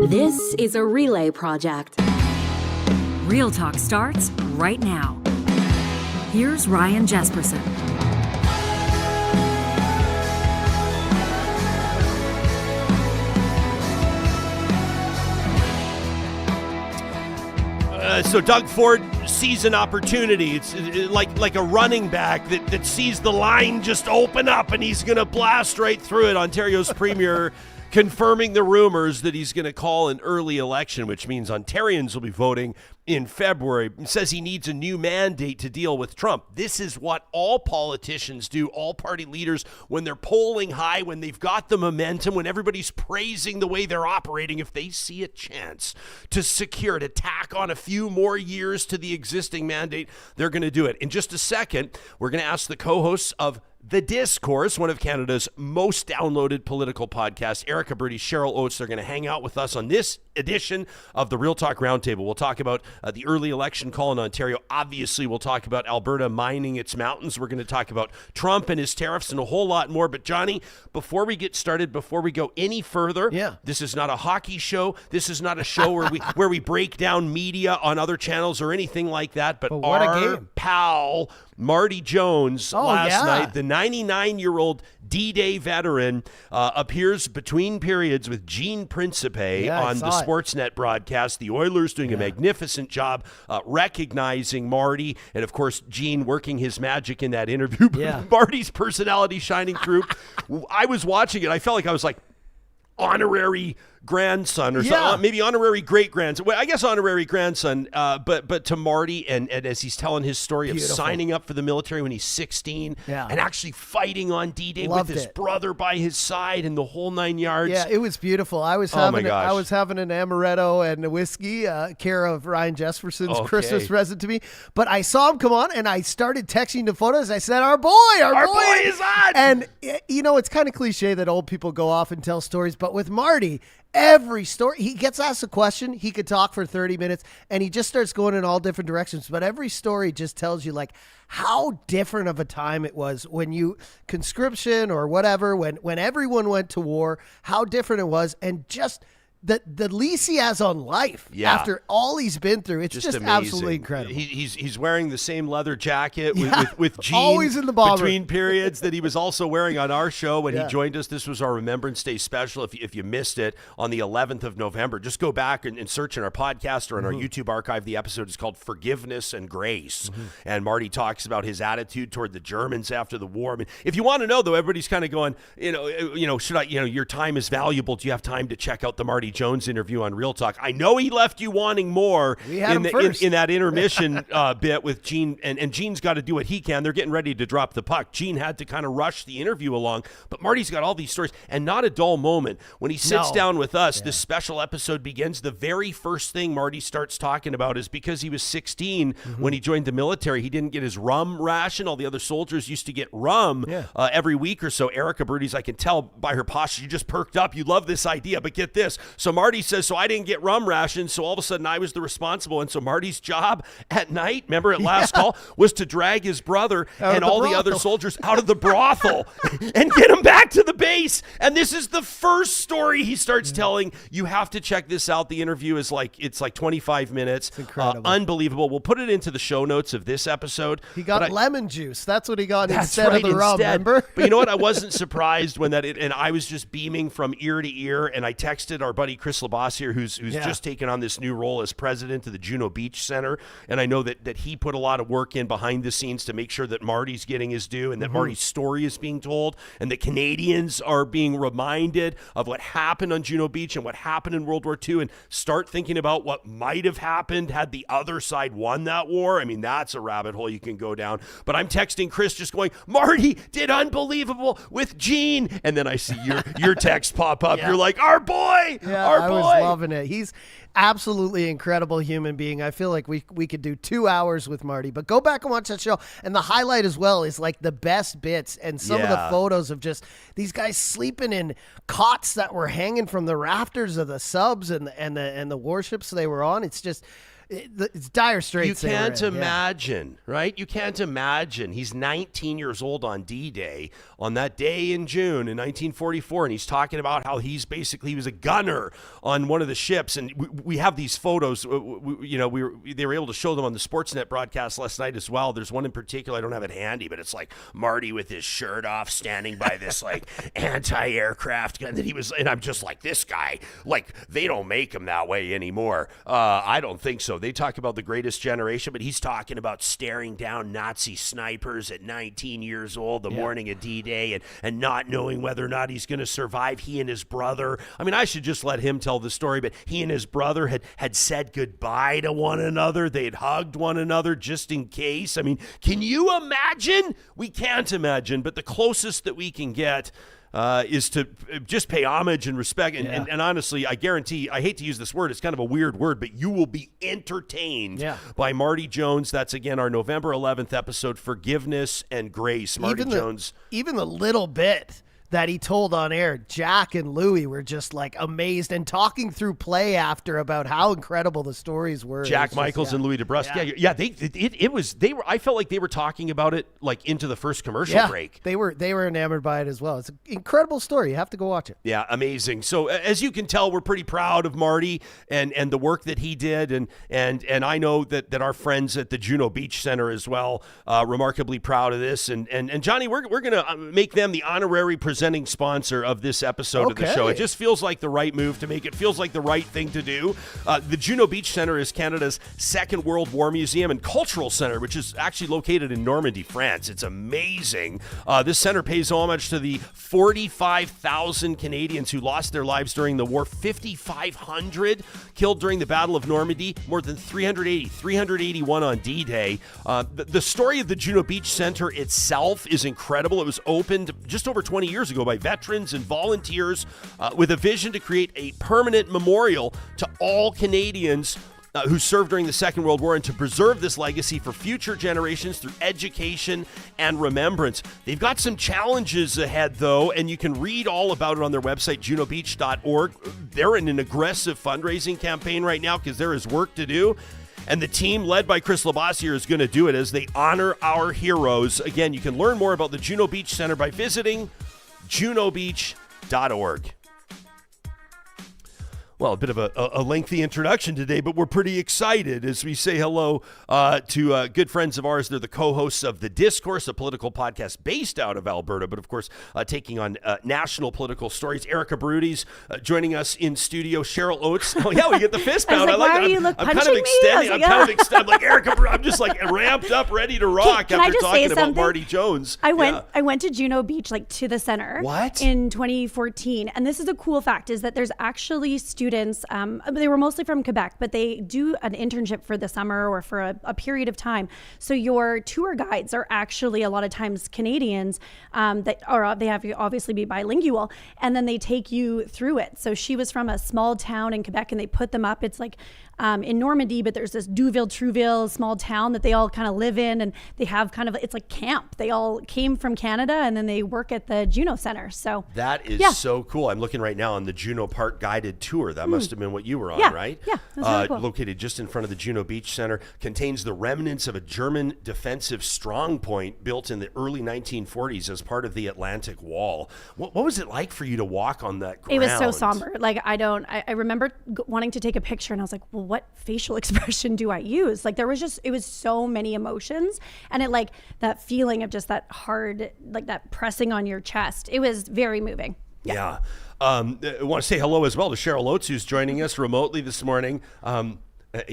This is a relay project. Real Talk starts right now. Here's Ryan Jesperson. So Doug Ford sees an opportunity. It's like a running back that sees the line just open up and he's going to blast right through it. Ontario's premier confirming the rumors that he's going to call an early election, which means Ontarians will be voting in February. He says he needs a new mandate to deal with Trump. This is what all politicians do, all party leaders, when they're polling high, when they've got the momentum, when everybody's praising the way they're operating. If they see a chance to tack on a few more years to the existing mandate, they're going to do it. In just a second, we're going to ask the co-hosts of The Discourse, one of Canada's most downloaded political podcasts, Erika, Cheryl, Oates. They're going to hang out with us on this edition of the Real Talk Roundtable. We'll talk about the early election call in Ontario. Obviously, we'll talk about Alberta mining its mountains. We're going to talk about Trump and his tariffs and a whole lot more. But Johnny, before we get started, before we go any further, This is not a hockey show. This is not a show where we break down media on other channels or anything like that. But our pal Marty Jones last night, the 99-year-old D-Day veteran, appears between periods with Gene Principe on the Sportsnet broadcast. The Oilers doing a magnificent job recognizing Marty, and of course Gene working his magic in that interview. Marty's personality shining through. I was watching it. I felt like I was like honorary grandson or something, maybe honorary great-grandson. Well, I guess honorary grandson, but to Marty, and as he's telling his story of signing up for the military when he's 16 and actually fighting on D-Day with his brother by his side and the whole 9 yards. Yeah, it was beautiful. I was having an amaretto and a whiskey, care of Ryan Jesperson's Christmas present to me. But I saw him come on, and I started texting the photos. I said, our boy is on! And, you know, it's kind of cliche that old people go off and tell stories, but with Marty, every story, he gets asked a question, he could talk for 30 minutes, and he just starts going in all different directions. But every story just tells you, like, how different of a time it was when conscription or whatever, when everyone went to war, how different it was, and just the lease he has on life after all he's been through. It's just absolutely incredible. He's wearing the same leather jacket with Gene always in the bomber between periods that he was also wearing on our show when he joined us. This was our Remembrance Day special. If you missed it on the 11th of November, just go back and search in our podcast or in our YouTube archive. The episode is called Forgiveness and Grace. And Marty talks about his attitude toward the Germans after the war. I mean, if you want to know, though, everybody's kind of going, should I, your time is valuable. Do you have time to check out the Marty Jones interview on Real Talk? I know he left you wanting more in that intermission bit with Gene, and Gene's got to do what he can. They're getting ready to drop the puck. Gene had to kind of rush the interview along, but Marty's got all these stories, and not a dull moment. When he sits down with us, this special episode begins. The very first thing Marty starts talking about is because he was 16 when he joined the military, he didn't get his rum ration. All the other soldiers used to get rum every week or so. Erika, I can tell by her posture, you just perked up. You love this idea, but get this. So Marty says, so I didn't get rum rations, so all of a sudden I was the responsible. And so Marty's job at night, remember at last call, was to drag his brother and all the other soldiers out of the brothel and get them back to the base. And this is the first story he starts telling. You have to check this out. The interview is like 25 minutes. It's incredible. Unbelievable. We'll put it into the show notes of this episode. He got lemon juice. That's what he got instead of the rum, remember? But you know what? I wasn't surprised when and I was just beaming from ear to ear, and I texted our buddy Chris LaBossiere, who's just taken on this new role as president of the Juno Beach Center, and I know that he put a lot of work in behind the scenes to make sure that Marty's getting his due and that Marty's story is being told and that Canadians are being reminded of what happened on Juno Beach and what happened in World War II, and start thinking about what might have happened had the other side won that war. I mean, that's a rabbit hole you can go down. But I'm texting Chris just going, Marty did unbelievable with Gene, and then I see your text pop up. You're like, our boy, our boy. I was loving it. He's absolutely incredible human being. I feel like we could do 2 hours with Marty, but go back and watch that show. And the highlight as well is like the best bits and some of the photos of just these guys sleeping in cots that were hanging from the rafters of the subs and the warships they were on. It's just it's dire straits. You can't imagine, right? You can't imagine. He's 19 years old on D-Day, on that day in June in 1944, and he's talking about how he was a gunner on one of the ships, and we have these photos. They were able to show them on the Sportsnet broadcast last night as well. There's one in particular, I don't have it handy, but it's like Marty with his shirt off, standing by this like anti-aircraft gun that he was, and I'm just like, this guy, like, they don't make him that way anymore. I don't think so. They talk about the greatest generation, but he's talking about staring down Nazi snipers at 19 years old the morning of D-Day and not knowing whether or not he's going to survive. He and his brother, I mean, I should just let him tell the story, but he and his brother had said goodbye to one another. They had hugged one another just in case. I mean, can you imagine? We can't imagine, but the closest that we can get is to just pay homage and respect. And honestly, I guarantee, I hate to use this word, it's kind of a weird word, but you will be entertained by Marty Jones. That's, again, our November 11th episode, Forgiveness and Grace. Marty Jones. Even the little bit that he told on air, Jack and Louie were just like amazed and talking through play after about how incredible the stories were. Jack Michaels and Louie DeBrusque. I felt like they were talking about it like into the first commercial break. They were enamored by it as well. It's an incredible story. You have to go watch it. Yeah, amazing. So as you can tell, we're pretty proud of Marty and the work that he did, and I know that our friends at the Juno Beach Center as well, remarkably proud of this. And Johnny, we're gonna make them the honorary presenting sponsor of this episode of the show. It just feels like the right move to make. It feels like the right thing to do. The Juno Beach Center is Canada's Second World War Museum and Cultural Center, which is actually located in Normandy, France. It's amazing. This center pays homage to the 45,000 Canadians who lost their lives during the war, 5,500 killed during the Battle of Normandy, more than 381 on D-Day. The story of the Juno Beach Center itself is incredible. It was opened just over 20 years ago by veterans and volunteers with a vision to create a permanent memorial to all Canadians who served during the Second World War and to preserve this legacy for future generations through education and remembrance. They've got some challenges ahead, though, and you can read all about it on their website, junobeach.org. They're in an aggressive fundraising campaign right now because there is work to do. And the team led by Chris Labossiere is going to do it as they honor our heroes. Again, you can learn more about the Juno Beach Center by visiting junobeach.org. Well, a bit of a lengthy introduction today, but we're pretty excited as we say hello to good friends of ours. They're the co-hosts of The Discourse, a political podcast based out of Alberta, but of course taking on national political stories. Erika Barootes joining us in studio. Cheryl Oates. Oh yeah, we get the fist pound. I was like, why are you I'm punching kind of me? extending. I'm kind of extending. I'm like, Erika, I'm just like ramped up, ready to rock Can I after just talking say about something? Marty Jones. I went to Juno Beach, like to the center. What? In 2014. And this is a cool fact, is that there's actually students, they were mostly from Quebec, but they do an internship for the summer or for a period of time. So your tour guides are actually a lot of times Canadians they have to obviously be bilingual, and then they take you through it. So she was from a small town in Quebec, and they put them up. It's like in Normandy, but there's this Douville-Trouville small town that they all kind of live in, and they have kind of, it's like camp. They all came from Canada, and then they work at the Juno Center. So that is so cool. I'm looking right now on the Juno Park guided tour. That must have been what you were on, right? Yeah, that's really cool. Located just in front of the Juno Beach Center, contains the remnants of a German defensive strong point built in the early 1940s as part of the Atlantic Wall. What was it like for you to walk on that ground? It was so somber. Like, I remember wanting to take a picture, and I was like, well, what facial expression do I use? Like, it was so many emotions, and it, like, that feeling of just that hard, like that pressing on your chest. It was very moving. Yeah. I want to say hello as well to Cheryl Oates, who's joining us remotely this morning.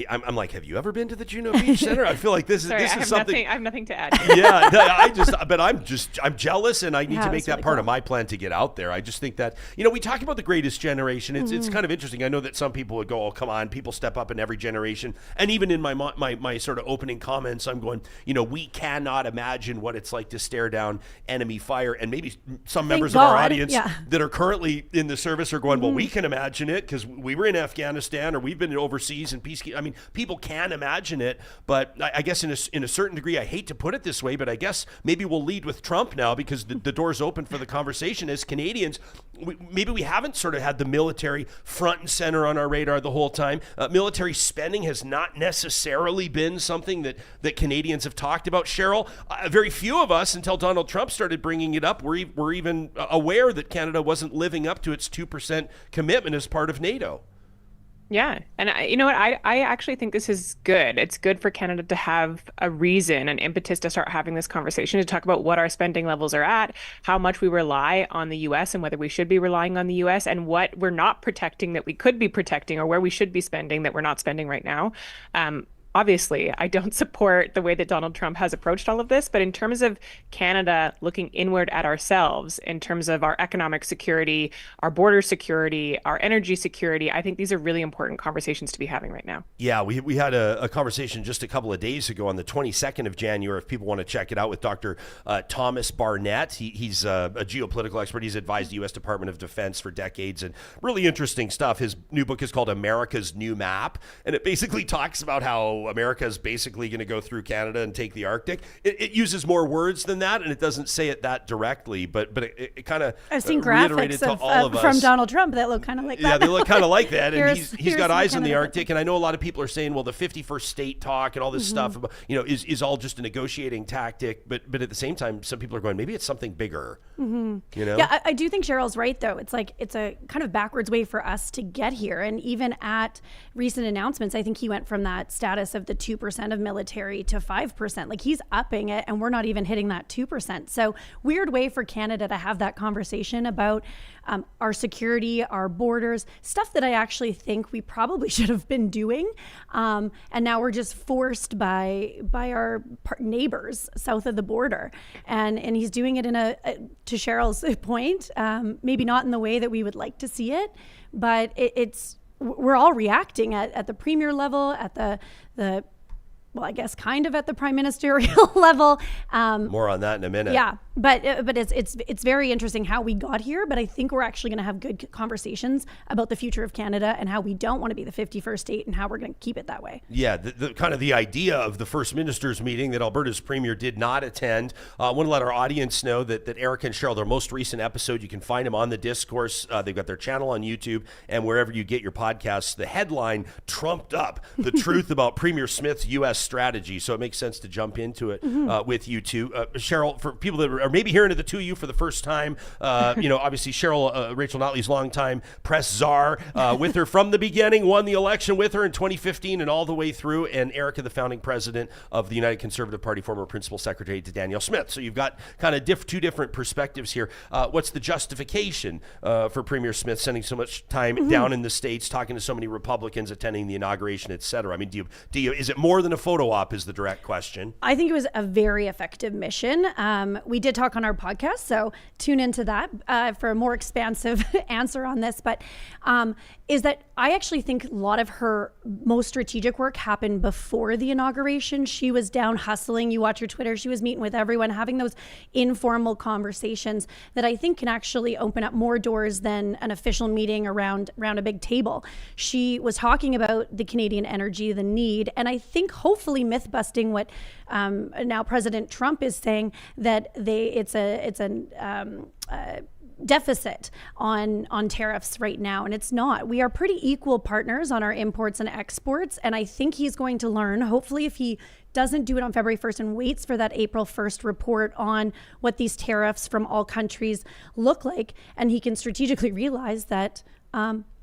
I'm like, have you ever been to the Juno Beach Center? I feel like this is something. I have nothing to add. Yeah, I'm jealous, and I need to make that part of my plan to get out there. I just think that, we talk about the greatest generation. It's kind of interesting. I know that some people would go, oh, come on, people step up in every generation. And even in my sort of opening comments, I'm going, we cannot imagine what it's like to stare down enemy fire. And maybe some members of our audience that are currently in the service are going, well, we can imagine it because we were in Afghanistan or we've been overseas in peacekeeping. I mean, people can imagine it, but I guess in a certain degree, I hate to put it this way, but I guess maybe we'll lead with Trump now because the door's open for the conversation. As Canadians, maybe we haven't sort of had the military front and center on our radar the whole time. Military spending has not necessarily been something that Canadians have talked about. Cheryl, very few of us, until Donald Trump started bringing it up, were even aware that Canada wasn't living up to its 2% commitment as part of NATO. Yeah. And you know what? I actually think this is good. It's good for Canada to have a reason, an impetus to start having this conversation, to talk about what our spending levels are at, how much we rely on the U.S. and whether we should be relying on the U.S. and what we're not protecting that we could be protecting, or where we should be spending that we're not spending right now. Obviously, I don't support the way that Donald Trump has approached all of this, but in terms of Canada looking inward at ourselves, in terms of our economic security, our border security, our energy security, I think these are really important conversations to be having right now. Yeah, we had a conversation just a couple of days ago on the 22nd of January, if people want to check it out, with Dr. Thomas Barnett. He's a geopolitical expert. He's advised the U.S. Department of Defense for decades, and really interesting stuff. His new book is called America's New Map, and it basically talks about how America is basically going to go through Canada and take the Arctic. It uses more words than that, and it doesn't say it that directly, but it kind of I've seen reiterated graphics to all of us. from Donald Trump that look kind of like that. Yeah, they look kind of like that, and he's here's got eyes on the Canada. Arctic, and I know a lot of people are saying, well, the 51st state talk and all this stuff, about, is all just a negotiating tactic, but at the same time, some people are going, maybe it's something bigger. Yeah, I do think Cheryl's right, though. It's like it's a kind of backwards way for us to get here. And even at recent announcements, I think he went from that status of the 2% of military to 5%. Like, he's upping it, and we're not even hitting that 2%. So weird way for Canada to have that conversation about our security, our borders, stuff that I actually think we probably should have been doing. And now we're just forced by our neighbors south of the border. And he's doing it in to Cheryl's point, maybe not in the way that we would like to see it, but we're all reacting at the premier level, at the well, I guess kind of at the prime ministerial level. More on that in a minute. Yeah, but it's very interesting how we got here. But I think we're actually going to have good conversations about the future of Canada and how we don't want to be the 51st state and how we're going to keep it that way. Yeah, the kind of the idea of the First Minister's meeting that Alberta's premier did not attend. I want to let our audience know that Erika and Cheryl, their most recent episode, you can find them on the Discourse. They've got their channel on YouTube and wherever you get your podcasts. The headline trumped up the truth about Premier Smith's U.S. strategy, so it makes sense to jump into it with you two. Cheryl, for people that are maybe hearing of the two of you for the first time, obviously Cheryl, Rachel Notley's longtime press czar, with her from the beginning, won the election with her in 2015 and all the way through, and Erika, the founding president of the United Conservative Party, former principal secretary to Danielle Smith. So you've got kind of two different perspectives here. What's the justification for Premier Smith spending so much time down in the States, talking to so many Republicans, attending the inauguration, et cetera? I mean, is it more than a photo op is the direct question? I think it was a very effective mission. We did talk on our podcast, so tune into that for a more expansive answer on this. But is that I actually think a lot of her most strategic work happened before the inauguration. She was down hustling. You watch her Twitter. She was meeting with everyone, having those informal conversations that I think can actually open up more doors than an official meeting around a big table. She was talking about the Canadian energy, the need, and I think hopefully myth busting what now President Trump is saying, that it's a deficit on tariffs right now, and it's not. We are pretty equal partners on our imports and exports, and I think he's going to learn, hopefully, if he doesn't do it on February 1st and waits for that April 1st report on what these tariffs from all countries look like, and he can strategically realize that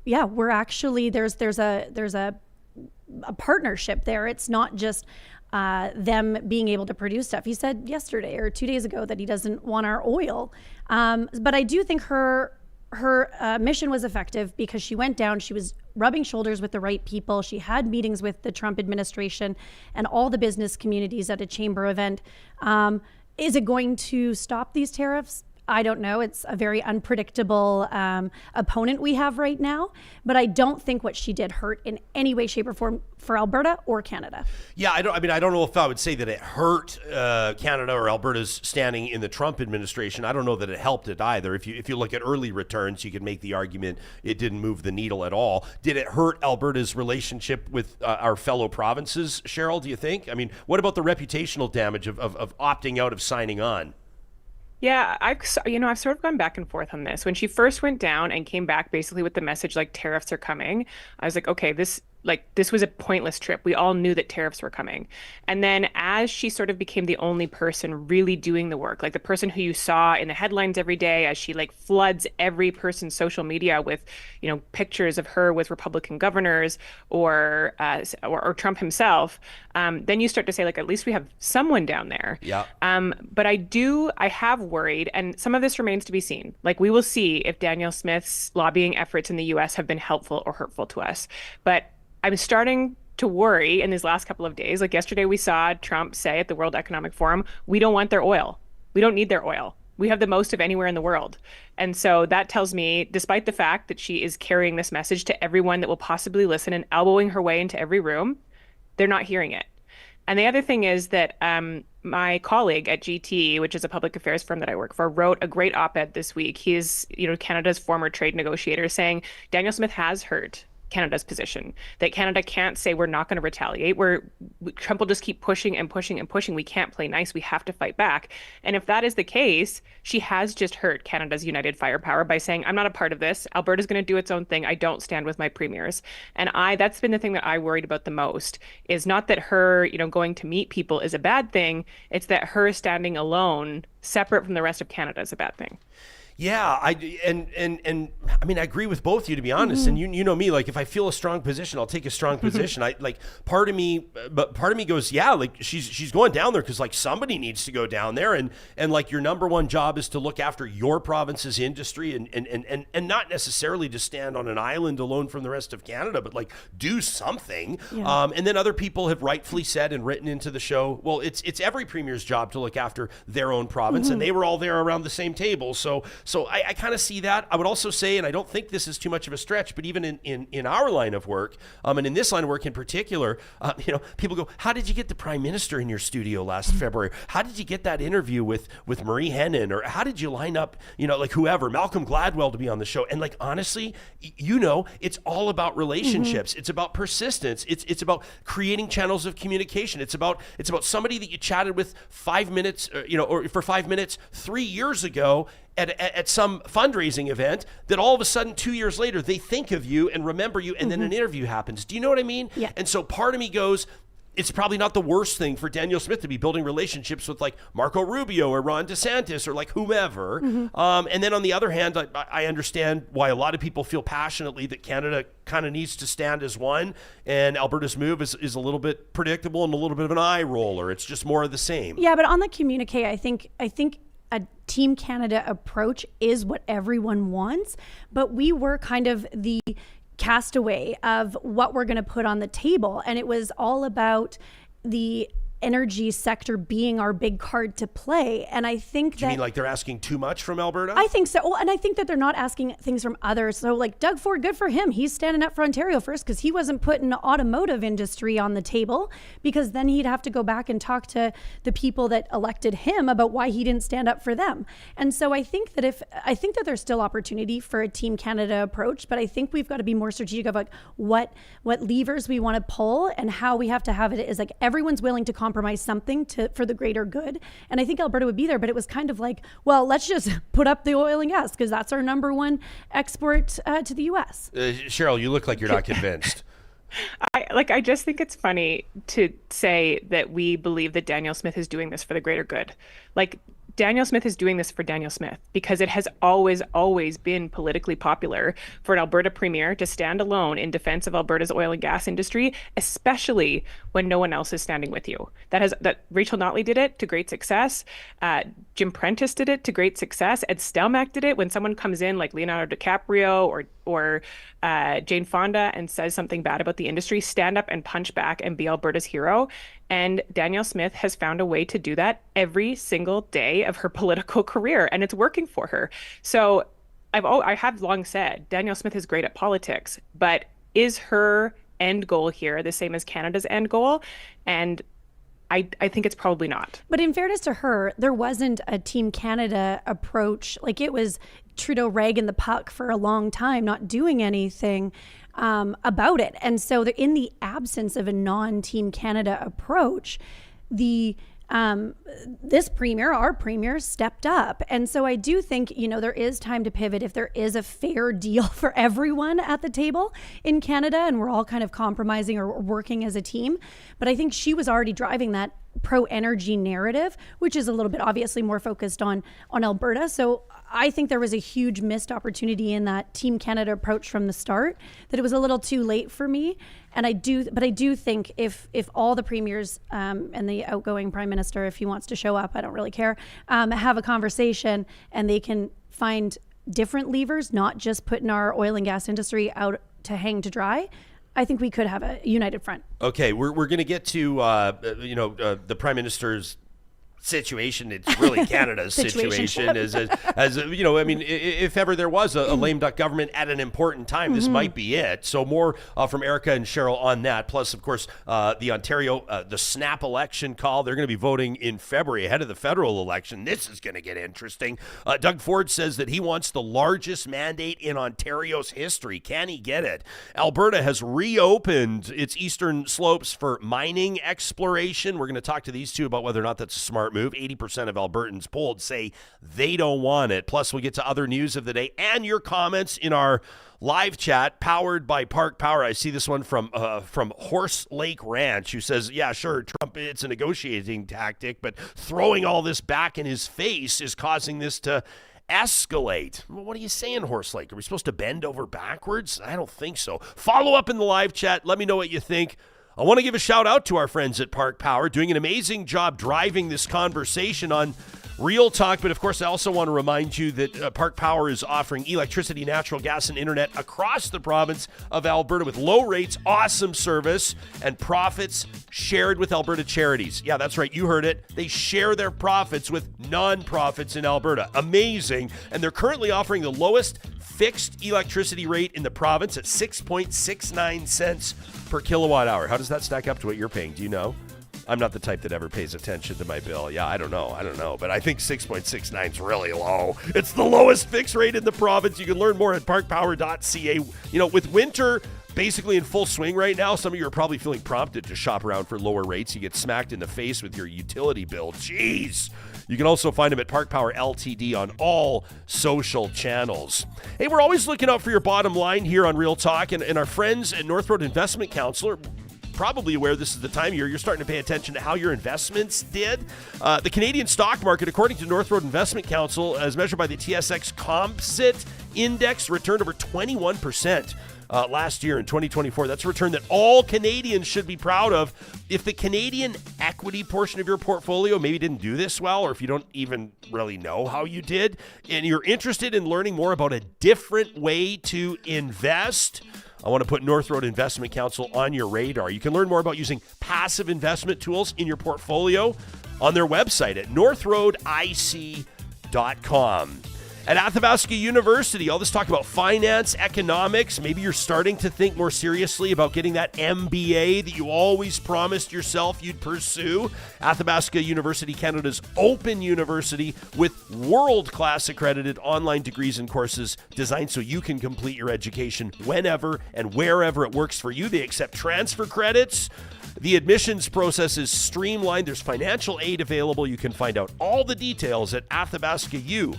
we're actually there's a partnership there. It's not just them being able to produce stuff. He said yesterday or 2 days ago that he doesn't want our oil. But I do think her mission was effective because she went down, she was rubbing shoulders with the right people. She had meetings with the Trump administration and all the business communities at a chamber event. Is it going to stop these tariffs? I don't know. It's a very unpredictable opponent we have right now. But I don't think what she did hurt in any way, shape, or form for Alberta or Canada. Yeah, I don't know if I would say that it hurt Canada or Alberta's standing in the Trump administration. I don't know that it helped it either. If you look at early returns, you could make the argument it didn't move the needle at all. Did it hurt Alberta's relationship with our fellow provinces, Cheryl, do you think? I mean, what about the reputational damage of opting out of signing on? Yeah, I've sort of gone back and forth on this. When she first went down and came back basically with the message like tariffs are coming, I was like, okay, this was a pointless trip. We all knew that tariffs were coming. And then as she sort of became the only person really doing the work, like the person who you saw in the headlines every day, as she like floods every person's social media with, pictures of her with Republican governors or Trump himself, then you start to say, like, at least we have someone down there. Yeah. But I have worried, and some of this remains to be seen. Like, we will see if Danielle Smith's lobbying efforts in the U.S. have been helpful or hurtful to us. But I'm starting to worry in these last couple of days. Like yesterday, we saw Trump say at the World Economic Forum, we don't want their oil. We don't need their oil. We have the most of anywhere in the world. And so that tells me, despite the fact that she is carrying this message to everyone that will possibly listen and elbowing her way into every room, they're not hearing it. And the other thing is that my colleague at GT, which is a public affairs firm that I work for, wrote a great op-ed this week. He is, Canada's former trade negotiator, saying Danielle Smith has hurt Canada's position, that Canada can't say we're not going to retaliate. Trump will just keep pushing and pushing and pushing. We can't play nice. We have to fight back. And if that is the case, she has just hurt Canada's united firepower by saying, I'm not a part of this. Alberta's going to do its own thing. I don't stand with my premiers. And that's been the thing that I worried about the most, is not that her, going to meet people is a bad thing. It's that her standing alone, separate from the rest of Canada, is a bad thing. Yeah, I agree with both of you, to be honest. And you know me, like if I feel a strong position, I'll take a strong position. Part of me goes, yeah, like she's going down there because like somebody needs to go down there, and like your number one job is to look after your province's industry and not necessarily to stand on an island alone from the rest of Canada, but like do something. Yeah. And then other people have rightfully said and written into the show, well, it's every premier's job to look after their own province, and they were all there around the same table. So I kind of see that. I would also say, and I don't think this is too much of a stretch, but even in our line of work, and in this line of work in particular, people go, how did you get the Prime Minister in your studio last February? How did you get that interview with Marie Henin? Or how did you line up, like whoever, Malcolm Gladwell to be on the show? And like, honestly, it's all about relationships. It's about persistence. It's about creating channels of communication. It's about somebody that you chatted with 5 minutes, or for 5 minutes 3 years ago, at some fundraising event, that all of a sudden 2 years later they think of you and remember you, and then an interview happens. Do you know what I mean? Yeah. And so part of me goes, it's probably not the worst thing for Danielle Smith to be building relationships with like Marco Rubio or Ron DeSantis or like whomever. And then on the other hand, I understand why a lot of people feel passionately that Canada kind of needs to stand as one, and Alberta's move is a little bit predictable and a little bit of an eye roller. It's just more of the same. Yeah, but on the communique, I think a Team Canada approach is what everyone wants, but we were kind of the castaway of what we're going to put on the table, and it was all about the energy sector being our big card to play. And I think Do you mean like they're asking too much from Alberta? I think so. Well, and I think that they're not asking things from others. So like Doug Ford, good for him. He's standing up for Ontario first, because he wasn't putting the automotive industry on the table, because then he'd have to go back and talk to the people that elected him about why he didn't stand up for them. And so I think that there's still opportunity for a Team Canada approach, but I think we've got to be more strategic of like what levers we want to pull and how we have to have it is like everyone's willing to compromise something for the greater good. And I think Alberta would be there, but it was kind of like, well, let's just put up the oil and gas because that's our number one export to the U.S. Cheryl, you look like you're not convinced. I just think it's funny to say that we believe that Danielle Smith is doing this for the greater good. Like, Danielle Smith is doing this for Danielle Smith because it has always been politically popular for an Alberta premier to stand alone in defense of Alberta's oil and gas industry, especially when no one else is standing with you. That Rachel Notley did it to great success. Jim Prentice did it to great success. Ed Stelmach did it when someone comes in like Leonardo DiCaprio or Jane Fonda and says something bad about the industry, stand up and punch back and be Alberta's hero. And Danielle Smith has found a way to do that every single day of her political career, and it's working for her. So I have long said Danielle Smith is great at politics, but is her end goal here the same as Canada's end goal? And I think it's probably not. But in fairness to her, there wasn't a Team Canada approach. Like, it was Trudeau ragging the puck for a long time, not doing anything about it. And so in the absence of a non-Team Canada approach, this premier, our premier, stepped up. And so I do think, there is time to pivot if there is a fair deal for everyone at the table in Canada and we're all kind of compromising or working as a team. But I think she was already driving that pro-energy narrative, which is a little bit obviously more focused on Alberta. So I think there was a huge missed opportunity in that Team Canada approach from the start, that it was a little too late for me. And I do think if all the premiers and the outgoing prime minister, if he wants to show up, I don't really care, have a conversation and they can find different levers, not just putting our oil and gas industry out to hang to dry, I think we could have a united front. Okay, we're going to get to the prime minister's situation. It's really Canada's situation. As I mean, if ever there was a lame duck government at an important time, this might be it. So more from Erika and Cheryl on that. Plus, of course, the Ontario, the snap election call. They're going to be voting in February ahead of the federal election. This is going to get interesting. Doug Ford says that he wants the largest mandate in Ontario's history. Can he get it? Alberta has reopened its eastern slopes for mining exploration. We're going to talk to these two about whether or not that's a smart move. 80% of Albertans polled say they don't want it. Plus, we'll get to other news of the day and your comments in our live chat powered by Park Power. I see this one from Horse Lake Ranch, who says, yeah, sure, Trump, it's a negotiating tactic, but throwing all this back in his face is causing this to escalate. Well, what are you saying, Horse Lake? Are we supposed to bend over backwards? I don't think so. Follow up in the live chat. Let me know what you think. I want to give a shout out to our friends at Park Power, doing an amazing job driving this conversation on Real Talk. But of course, I also want to remind you that Park Power is offering electricity, natural gas, and internet across the province of Alberta with low rates, awesome service, and profits shared with Alberta charities. Yeah, that's right. You heard it. They share their profits with nonprofits in Alberta. Amazing. And they're currently offering the lowest fixed electricity rate in the province at 6.69 cents per kilowatt hour. How does that stack up to what you're paying? Do you know? I'm not the type that ever pays attention to my bill. Yeah, I don't know. But I think 6.69 is really low. It's the lowest fixed rate in the province. You can learn more at parkpower.ca. With winter basically in full swing right now, some of you are probably feeling prompted to shop around for lower rates. You get smacked in the face with your utility bill. Jeez. You can also find them at Park Power LTD on all social channels. Hey, we're always looking out for your bottom line here on Real Talk, and our friends at North Road Investment Council are probably aware this is the time of year you're starting to pay attention to how your investments did. The Canadian stock market, according to North Road Investment Council, as measured by the TSX Composite Index, returned over 21%. Last year in 2024. That's a return that all Canadians should be proud of. If the Canadian equity portion of your portfolio maybe didn't do this well, or if you don't even really know how you did, and you're interested in learning more about a different way to invest, I want to put North Road Investment Council on your radar. You can learn more about using passive investment tools in your portfolio on their website at northroadic.com. At Athabasca University, all this talk about finance, economics. Maybe you're starting to think more seriously about getting that MBA that you always promised yourself you'd pursue. Athabasca University, Canada's open university with world-class accredited online degrees and courses designed so you can complete your education whenever and wherever it works for you. They accept transfer credits. The admissions process is streamlined. There's financial aid available. You can find out all the details at athabascau.ca.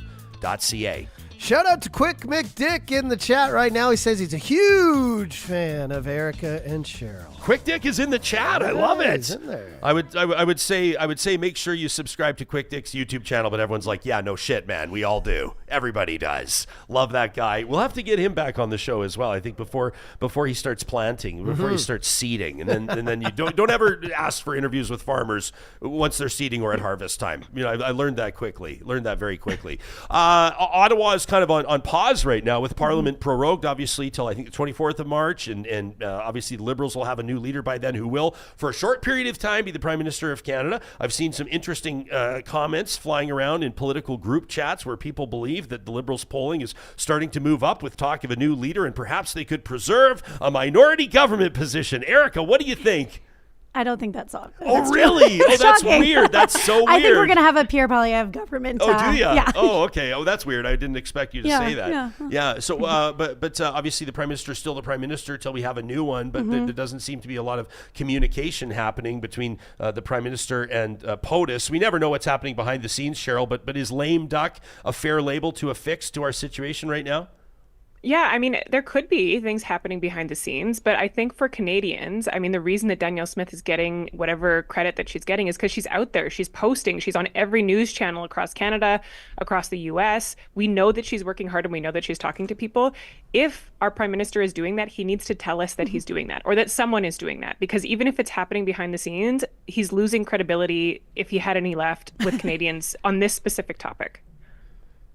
Shout out to Quick McDick in the chat right now. He says he's a huge fan of Erika and Cheryl. Quick Dick is in the chat. I love it. He's in there. I would say make sure you subscribe to Quick Dick's YouTube channel, but everyone's like, yeah, no shit, man. We all do. Everybody does. Love that guy. We'll have to get him back on the show as well. I think before he starts planting, before he starts seeding, and then you don't ever ask for interviews with farmers once they're seeding or at harvest time. I learned that quickly. Learned that very quickly. Ottawa is kind of on pause right now with Parliament prorogued, obviously, till I think the 24th of March. And obviously the Liberals will have a new leader by then who will, for a short period of time, be the Prime Minister of Canada. I've seen some interesting comments flying around in political group chats where people believe that the Liberals polling is starting to move up with talk of a new leader, and perhaps they could preserve a minority government position. Erika, what do you think? I don't think that's all. Oh, really? Oh, that's weird. That's so weird. I think we're going to have a Pierre Poilievre government. Oh, do you? Yeah. Oh, okay. Oh, that's weird. I didn't expect you to say that. Yeah. So, but obviously the Prime Minister is still the Prime Minister till we have a new one, but there doesn't seem to be a lot of communication happening between the Prime Minister and POTUS. We never know what's happening behind the scenes, Cheryl, but is lame duck a fair label to affix to our situation right now? Yeah, I mean, there could be things happening behind the scenes, but I think for Canadians, I mean, the reason that Danielle Smith is getting whatever credit that she's getting is because she's out there, she's posting, she's on every news channel across Canada, across the US. We know that she's working hard and we know that she's talking to people. If our Prime Minister is doing that, he needs to tell us that he's doing that, or that someone is doing that, because even if it's happening behind the scenes, he's losing credibility, if he had any left, with Canadians on this specific topic.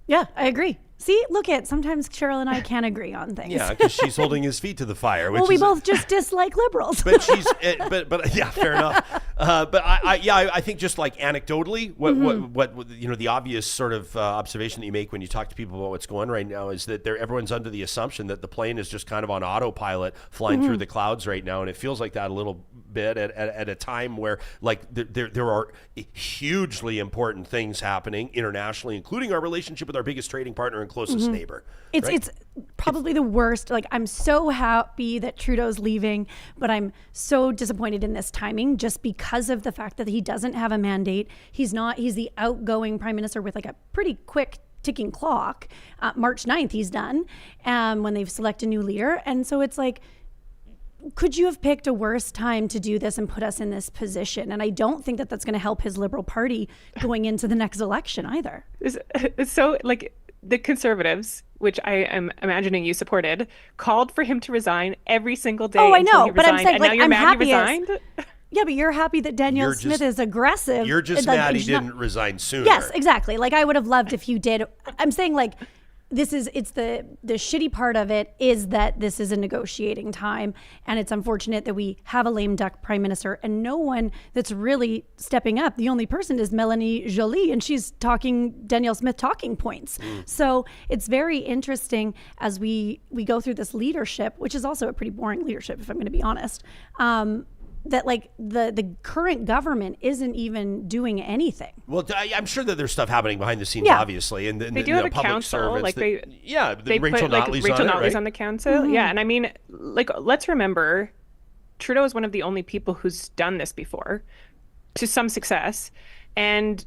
Yeah, I agree. See, look at, sometimes Cheryl and I can't agree on things. Yeah, because she's holding his feet to the fire. Well, we both just dislike Liberals. But she's, but yeah, fair enough. But I think just like anecdotally, what you know, the obvious sort of observation that you make when you talk to people about what's going on right now is that everyone's under the assumption that the plane is just kind of on autopilot flying through the clouds right now, and it feels like that a little bit at a time where like there are hugely important things happening internationally, including our relationship with our biggest trading partner and closest neighbor. It's probably the worst. Like, I'm so happy that Trudeau's leaving, but I'm so disappointed in this timing just because of the fact that he doesn't have a mandate. He's the outgoing Prime Minister with like a pretty quick ticking clock. March 9th, he's done when they've selected a new leader. And so it's like, could you have picked a worse time to do this and put us in this position? And I don't think that that's going to help his Liberal Party going into the next election either. It's so, like, the Conservatives, which I am imagining you supported, called for him to resign every single day. Oh, I know, but I'm saying, and like, now you're I'm mad happy he resigned? Yeah, but you're happy that Danielle Smith is aggressive. You're just mad he didn't resign sooner. Yes, exactly. Like, I would have loved if you did. I'm saying, like, it's the shitty part of it is that this is a negotiating time, and it's unfortunate that we have a lame duck Prime Minister and no one that's really stepping up. The only person is Melanie Joly, and she's talking Danielle Smith talking points. So it's very interesting as we go through this leadership, which is also a pretty boring leadership, if I'm going to be honest. That like the current government isn't even doing anything. Well, I'm sure that there's stuff happening behind the scenes, obviously, and they do have a public council. Like they Rachel Rachel Notley's on the council. Yeah, and I mean, like, let's remember, Trudeau is one of the only people who's done this before, to some success, and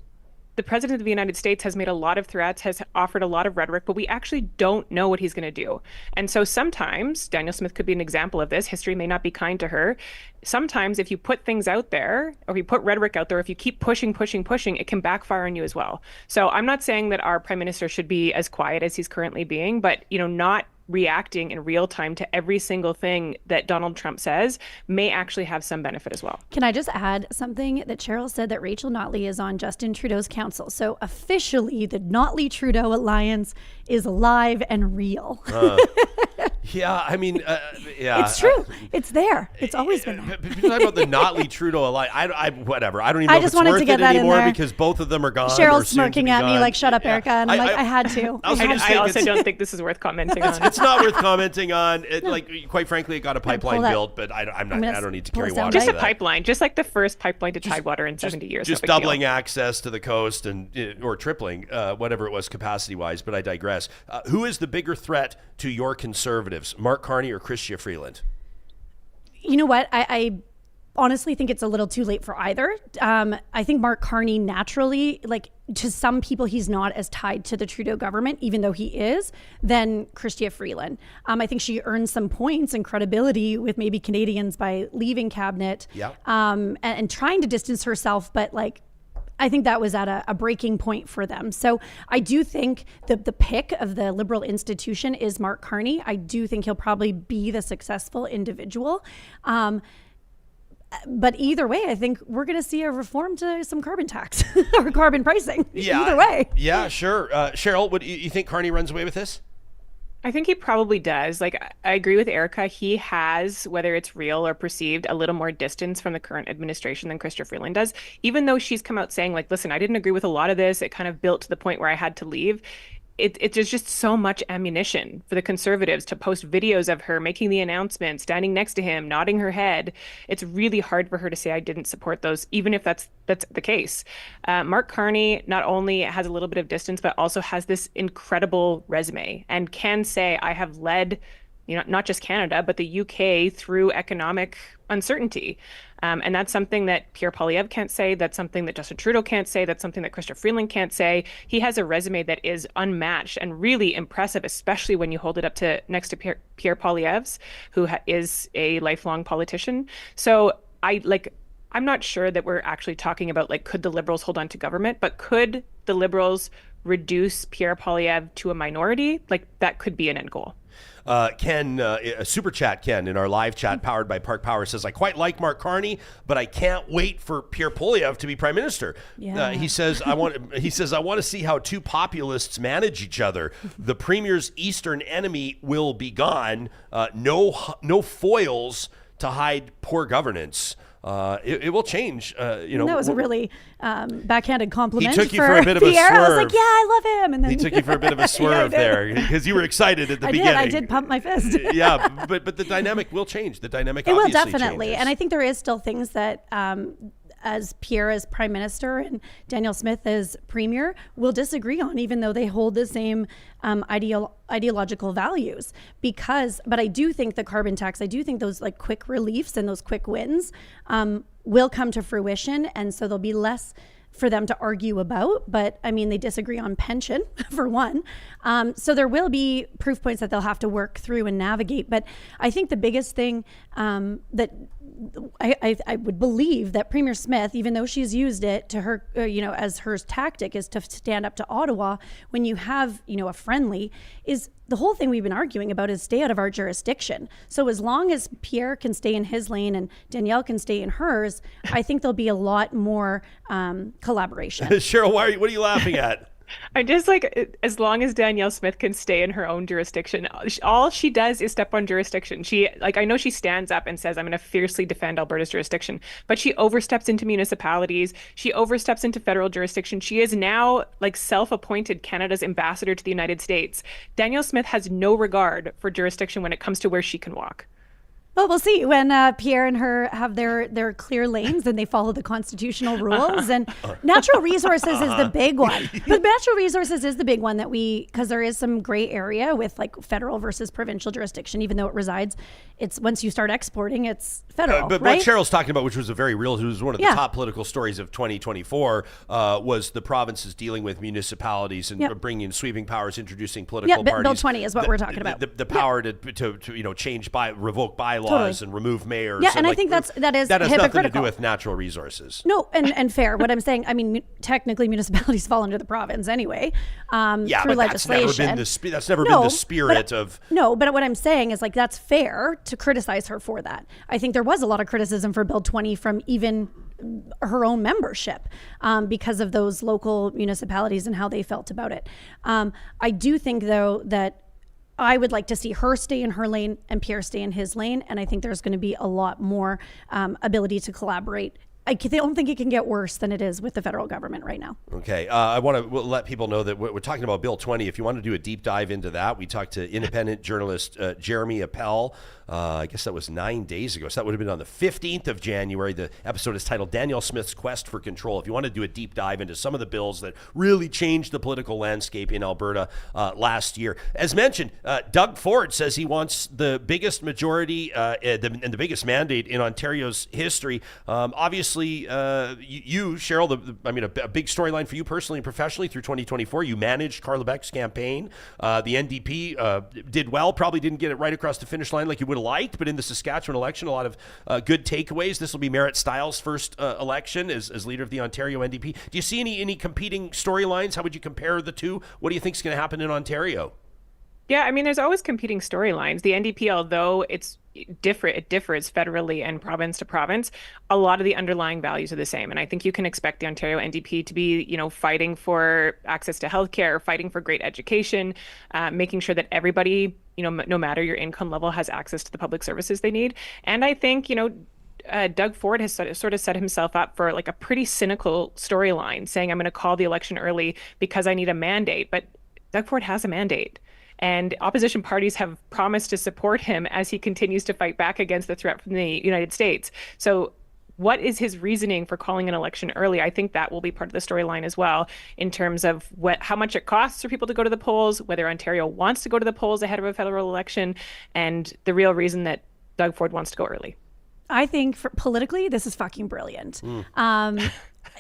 the President of the United States has made a lot of threats, has offered a lot of rhetoric, but we actually don't know what he's going to do. And so sometimes, Danielle Smith could be an example of this, history may not be kind to her. Sometimes if you put things out there, or if you put rhetoric out there, if you keep pushing, it can backfire on you as well. So I'm not saying that our Prime Minister should be as quiet as he's currently being, but, you know, not reacting in real time to every single thing that Donald Trump says may actually have some benefit as well. Can I just add something that Cheryl said, that Rachel Notley is on Justin Trudeau's council. So officially the Notley-Trudeau alliance is alive and real. Yeah, I mean, yeah. It's true. It's there. It's always been there. People talk about the Notley-Trudeau alliance. Whatever. I don't even know if it's wanted worth to get it that anymore in there. because both of them are gone. Cheryl's smirking at me like, shut up, Erika. And I'm like, I had to. I also don't think this is worth commenting on. It's not worth commenting on. Like, quite frankly, it got a pipeline built, but I don't need to carry water. Just to a pipeline, just like the first pipeline to Tidewater in 70 years. Just doubling access to the coast or tripling, whatever it was capacity-wise, but I digress. Who is the bigger threat to your Conservatives, Mark Carney or Chrystia Freeland? You know what? I honestly think it's a little too late for either. I think Mark Carney naturally, like, to some people, he's not as tied to the Trudeau government, even though he is, than Chrystia Freeland. I think she earned some points and credibility with maybe Canadians by leaving cabinet and trying to distance herself, but like, I think that was at a breaking point for them. So I do think the pick of the Liberal institution is Mark Carney. I do think he'll probably be the successful individual. But either way, I think we're going to see a reform to some carbon tax or carbon pricing. Yeah, either way. Yeah, sure. Cheryl, what you think Carney runs away with this? I think he probably does. Like, I agree with Erika. He has, whether it's real or perceived, a little more distance from the current administration than Chrystia Freeland does. Even though she's come out saying, like, listen, I didn't agree with a lot of this. It kind of built to the point where I had to leave. There's just so much ammunition for the Conservatives to post videos of her making the announcement, standing next to him, nodding her head. It's really hard for her to say I didn't support those, even if that's the case. Mark Carney not only has a little bit of distance, but also has this incredible resume and can say, I have led, not just Canada, but the UK through economic uncertainty. And that's something that Pierre Poilievre can't say. That's something that Justin Trudeau can't say. That's something that Chrystia Freeland can't say. He has a resume that is unmatched and really impressive, especially when you hold it up to next to Pierre Poilievre's, who is a lifelong politician. So I'm not sure that we're actually talking about, like, could the Liberals hold on to government, but could the Liberals reduce Pierre Poilievre to a minority? Like, that could be an end goal. Ken, Super Chat Ken in our live chat powered by Park Power says, I quite like Mark Carney, but I can't wait for Pierre Poilievre to be Prime Minister. Yeah. He says, I want to see how two populists manage each other. The Premier's eastern enemy will be gone. No foils to hide poor governance. It will change. That was a really backhanded compliment. He took you for a bit of a Pierre. swerve. I was like, yeah, I love him. And then he took you for a bit of a swerve there because you were excited at the beginning. I did pump my fist. Yeah, but the dynamic will change. The dynamic it will obviously definitely, changes. and I think there is still things that. As Pierre as Prime Minister and Danielle Smith as Premier will disagree on, even though they hold the same ideological values. But I do think the carbon tax, I do think those like quick reliefs and those quick wins will come to fruition, and so there'll be less for them to argue about. But I mean, they disagree on pension for one. So there will be proof points that they'll have to work through and navigate. But I think the biggest thing that I would believe that Premier Smith, even though she's used it to her, as her tactic is to stand up to Ottawa when you have, a friendly, is the whole thing we've been arguing about is stay out of our jurisdiction. So as long as Pierre can stay in his lane and Danielle can stay in hers, I think there'll be a lot more collaboration. Cheryl, what are you laughing at? I just like, as long as Danielle Smith can stay in her own jurisdiction, all she does is step on jurisdiction. I know she stands up and says, I'm going to fiercely defend Alberta's jurisdiction, but she oversteps into municipalities. She oversteps into federal jurisdiction. She is now self-appointed Canada's ambassador to the United States. Danielle Smith has no regard for jurisdiction when it comes to where she can walk. Well, we'll see when Pierre and her have their clear lanes and they follow the constitutional rules. And natural resources is the big one. But natural resources is the big one because there is some gray area with federal versus provincial jurisdiction, even though it resides. It's once you start exporting, it's federal. But right? what Cheryl's talking about, which was one of the top political stories of 2024, was the provinces dealing with municipalities and bringing in sweeping powers, introducing political parties. Bill 20 is what we're talking about. The power to change revoke bylaws and remove mayors. Yeah, and I think that is that has hypocritical. nothing to do with natural resources. No, and fair. What I'm saying, I mean, technically municipalities fall under the province anyway. Through legislation. That's never been the spirit of. No, but what I'm saying is that's fair to criticize her for that. I think there was a lot of criticism for Bill 20 from even her own membership because of those local municipalities and how they felt about it. I do think, though, that I would like to see her stay in her lane and Pierre stay in his lane. And I think there's going to be a lot more ability to collaborate. I don't think it can get worse than it is with the federal government right now. Okay. I want to let people know that we're talking about Bill 20. If you want to do a deep dive into that, we talked to independent journalist Jeremy Appel. I guess that was 9 days ago. So that would have been on the 15th of January. The episode is titled Danielle Smith's Quest for Control. If you want to do a deep dive into some of the bills that really changed the political landscape in Alberta last year. As mentioned, Doug Ford says he wants the biggest majority and the biggest mandate in Ontario's history. Obviously, you, Cheryl, a big storyline for you personally and professionally through 2024. You managed Carla Beck's campaign. The NDP did well, probably didn't get it right across the finish line like you would have liked, but in the Saskatchewan election, a lot of good takeaways. This will be Merritt Stiles' first election as leader of the Ontario NDP. Do you see any competing storylines? How would you compare the two? What do you think is going to happen in Ontario? Yeah, I mean, there's always competing storylines. The NDP, although it's it differs federally and province to province, a lot of the underlying values are the same. And I think you can expect the Ontario NDP to be, fighting for access to healthcare, fighting for great education, making sure that everybody, no matter your income level, has access to the public services they need. And I think, Doug Ford has sort of set himself up for like a pretty cynical storyline, saying I'm going to call the election early because I need a mandate. But Doug Ford has a mandate. And opposition parties have promised to support him as he continues to fight back against the threat from the United States. So what is his reasoning for calling an election early? I think that will be part of the storyline as well, in terms of how much it costs for people to go to the polls, whether Ontario wants to go to the polls ahead of a federal election, and the real reason that Doug Ford wants to go early. I think politically, this is fucking brilliant.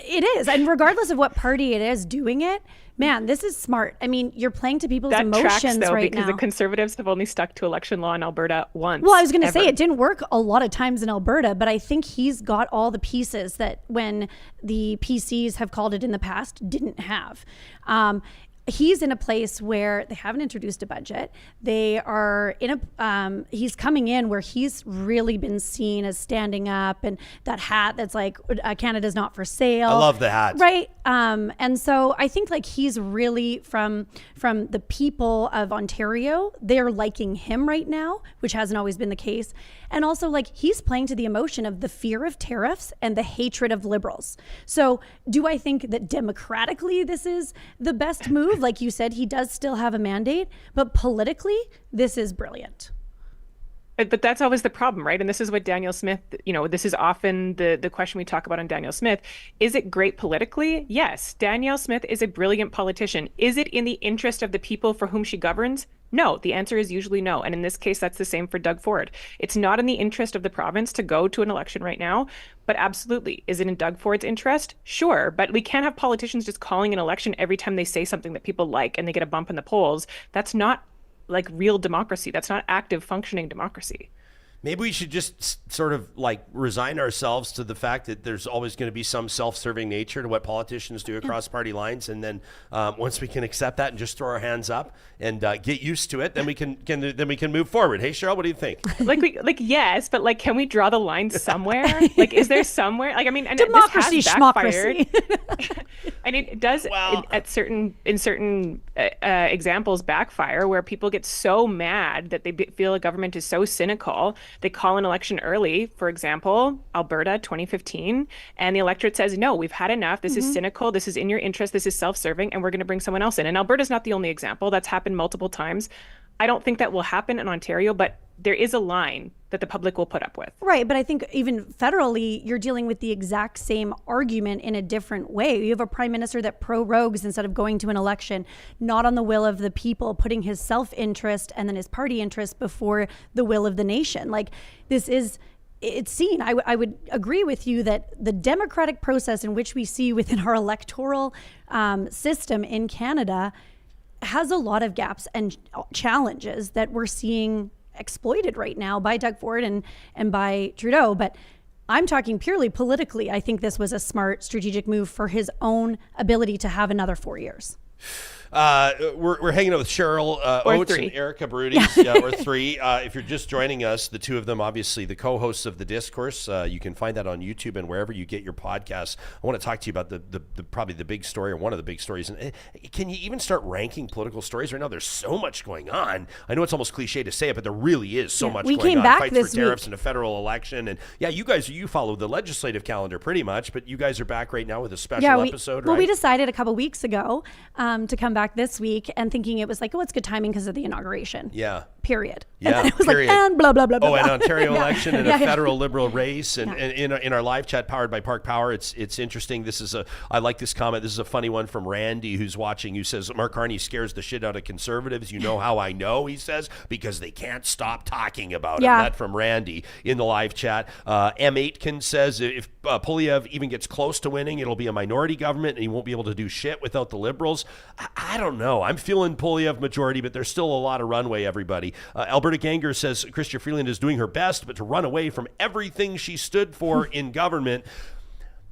It is. And regardless of what party it is doing it, man, this is smart. I mean, you're playing to people's emotions tracks, though, right because now. the Conservatives have only stuck to election law in Alberta once. Well, I was going to say it didn't work a lot of times in Alberta, but I think he's got all the pieces that when the PCs have called it in the past, didn't have. He's in a place where they haven't introduced a budget. They are in he's coming in where he's really been seen as standing up, and that hat that's like, Canada's not for sale. I love the hat. Right. And so I think like he's really from the people of Ontario, they're liking him right now, which hasn't always been the case. And also like he's playing to the emotion of the fear of tariffs and the hatred of liberals. So do I think that democratically this is the best move? Like you said, he does still have a mandate, but politically this is brilliant. But that's always the problem, right? And this is what Danielle Smith, this is often the question we talk about on Danielle Smith. Is it great politically? Yes. Danielle Smith is a brilliant politician. Is it in the interest of the people for whom she governs? No. The answer is usually no. And in this case, that's the same for Doug Ford. It's not in the interest of the province to go to an election right now, but absolutely. Is it in Doug Ford's interest? Sure. But we can't have politicians just calling an election every time they say something that people like and they get a bump in the polls. That's not like real democracy. That's not active functioning democracy. Maybe we should just sort of like resign ourselves to the fact that there's always going to be some self-serving nature to what politicians do across party lines, and then once we can accept that and just throw our hands up and get used to it, then we can move forward. Hey, Cheryl, what do you think? Yes, but can we draw the line somewhere? Is there somewhere? And Democracy, this has backfired. schmocracy. And it does in certain examples backfire, where people get so mad that they feel a government is so cynical. They call an election early, for example, Alberta 2015, and the electorate says, no, we've had enough. This is cynical. This is in your interest. This is self-serving, and we're going to bring someone else in. And Alberta's not the only example. That's happened multiple times. I don't think that will happen in Ontario, but there is a line that the public will put up with. Right, but I think even federally, you're dealing with the exact same argument in a different way. You have a prime minister that prorogues instead of going to an election, not on the will of the people, putting his self-interest and then his party interest before the will of the nation. It's seen. I would agree with you that the democratic process in which we see within our electoral system in Canada has a lot of gaps and challenges that we're seeing exploited right now by Doug Ford and by Trudeau. But I'm talking purely politically. I think this was a smart strategic move for his own ability to have another 4 years. We're hanging out with Cheryl Oates and Erika Barootes, or three. If you're just joining us, the two of them, obviously the co-hosts of The Discourse. You can find that on YouTube and wherever you get your podcasts. I want to talk to you about the probably the big story, or one of the big stories. And can you even start ranking political stories right now? There's so much going on. I know it's almost cliche to say it, but there really is so much going on. We came back Fights this for tariffs week. and a federal election. And you follow the legislative calendar pretty much, but you guys are back right now with a special episode, right? Well, we decided a couple weeks ago to come back this week, and thinking it was like, oh, it's good timing because of the inauguration. Yeah. Period. Yeah. And then it was period. like, and blah, blah, blah, blah. Oh, an Ontario election and a Yeah. federal Liberal race. And in our live chat powered by Park Power, it's interesting. I like this comment. This is a funny one from Randy, who's watching, who says, Mark Carney scares the shit out of Conservatives. You know how I know, he says, because they can't stop talking about him. That from Randy in the live chat. M. Aitken says, if Poilievre even gets close to winning, it'll be a minority government and he won't be able to do shit without the Liberals. I don't know. I'm feeling Poilievre majority, but there's still a lot of runway, everybody. Alberta Ganger says Chrystia Freeland is doing her best, but to run away from everything she stood for in government.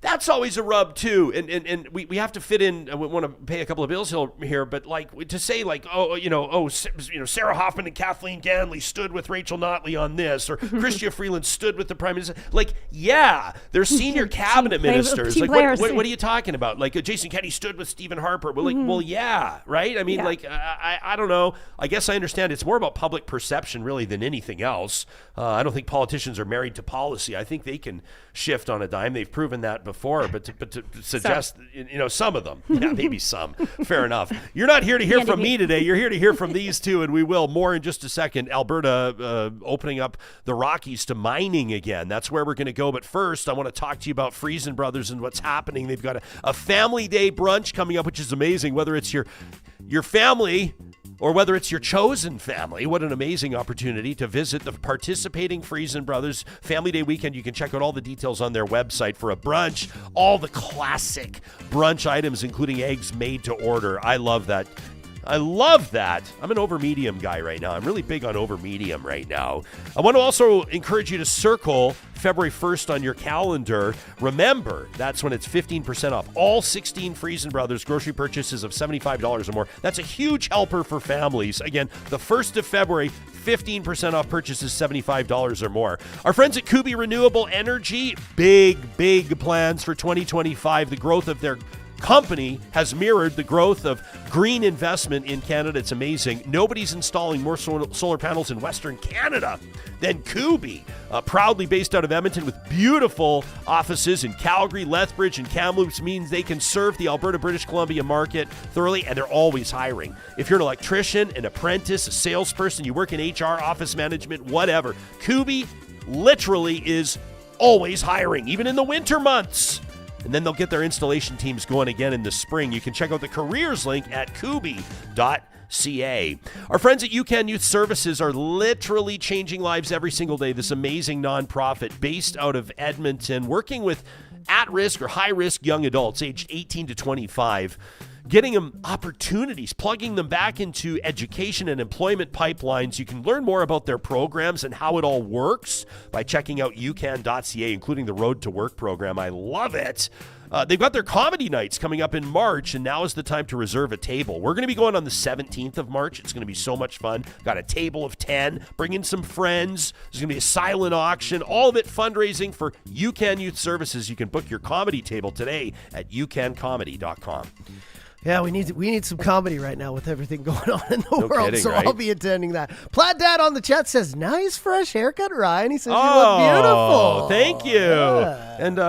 That's always a rub too, and we have to fit in. We want to pay a couple of bills here, but like to say like Sarah Hoffman and Kathleen Ganley stood with Rachel Notley on this, or Chrystia Freeland stood with the Prime Minister. Like, yeah, they're senior cabinet ministers. Like, what are you talking about? Like Jason Kenney stood with Stephen Harper. Well, well, yeah, right. I mean, like I don't know. I guess I understand. It's more about public perception really than anything else. I don't think politicians are married to policy. I think they can shift on a dime. They've proven that before, but to suggest, some of them, maybe some, fair enough. You're not here to hear from me today. You're here to hear from these two, and we will more in just a second. Alberta opening up the Rockies to mining again. That's where we're going to go. But first, I want to talk to you about Friesen Brothers and what's happening. They've got a family day brunch coming up, which is amazing. Whether it's your family or whether it's your chosen family, what an amazing opportunity to visit the participating Friesen Brothers Family Day weekend. You can check out all the details on their website for a brunch, all the classic brunch items, including eggs made to order. I love that. I'm an over medium guy right now. I'm really big on over medium right now. I want to also encourage you to circle February 1st on your calendar. Remember, that's when it's 15% off all 16 Friesen Brothers grocery purchases of $75 or more. That's a huge helper for families. Again, the 1st of February, 15% off purchases $75 or more. Our friends at Kubi Renewable Energy, big plans for 2025. The growth of their company has mirrored the growth of green investment in Canada. It's amazing. Nobody's installing more solar panels in Western Canada than Kubi. Proudly based out of Edmonton with beautiful offices in Calgary, Lethbridge, and Kamloops means they can serve the Alberta, British Columbia market thoroughly, and they're always hiring. If you're an electrician, an apprentice, a salesperson, you work in HR, office management, whatever, Kubi literally is always hiring, even in the winter months. And then they'll get their installation teams going again in the spring. You can check out the careers link at kubi.ca. Our friends at UCAN Youth Services are literally changing lives every single day. This amazing nonprofit based out of Edmonton, working with at-risk or high-risk young adults aged 18 to 25, getting them opportunities, plugging them back into education and employment pipelines. You can learn more about their programs and how it all works by checking out ucan.ca, including the Road to Work program. I love it. They've got their comedy nights coming up in March, and now is the time to reserve a table. We're going to be going on the 17th of March. It's going to be so much fun. Got a table of 10. Bring in some friends. There's going to be a silent auction. All of it fundraising for UCAN Youth Services. You can book your comedy table today at ucancomedy.com. Yeah, we need some comedy right now with everything going on in the world, kidding, so right? I'll be attending that. Plaid Dad on the chat says, nice fresh haircut, Ryan. He says you look beautiful. Thank you. Yeah. And,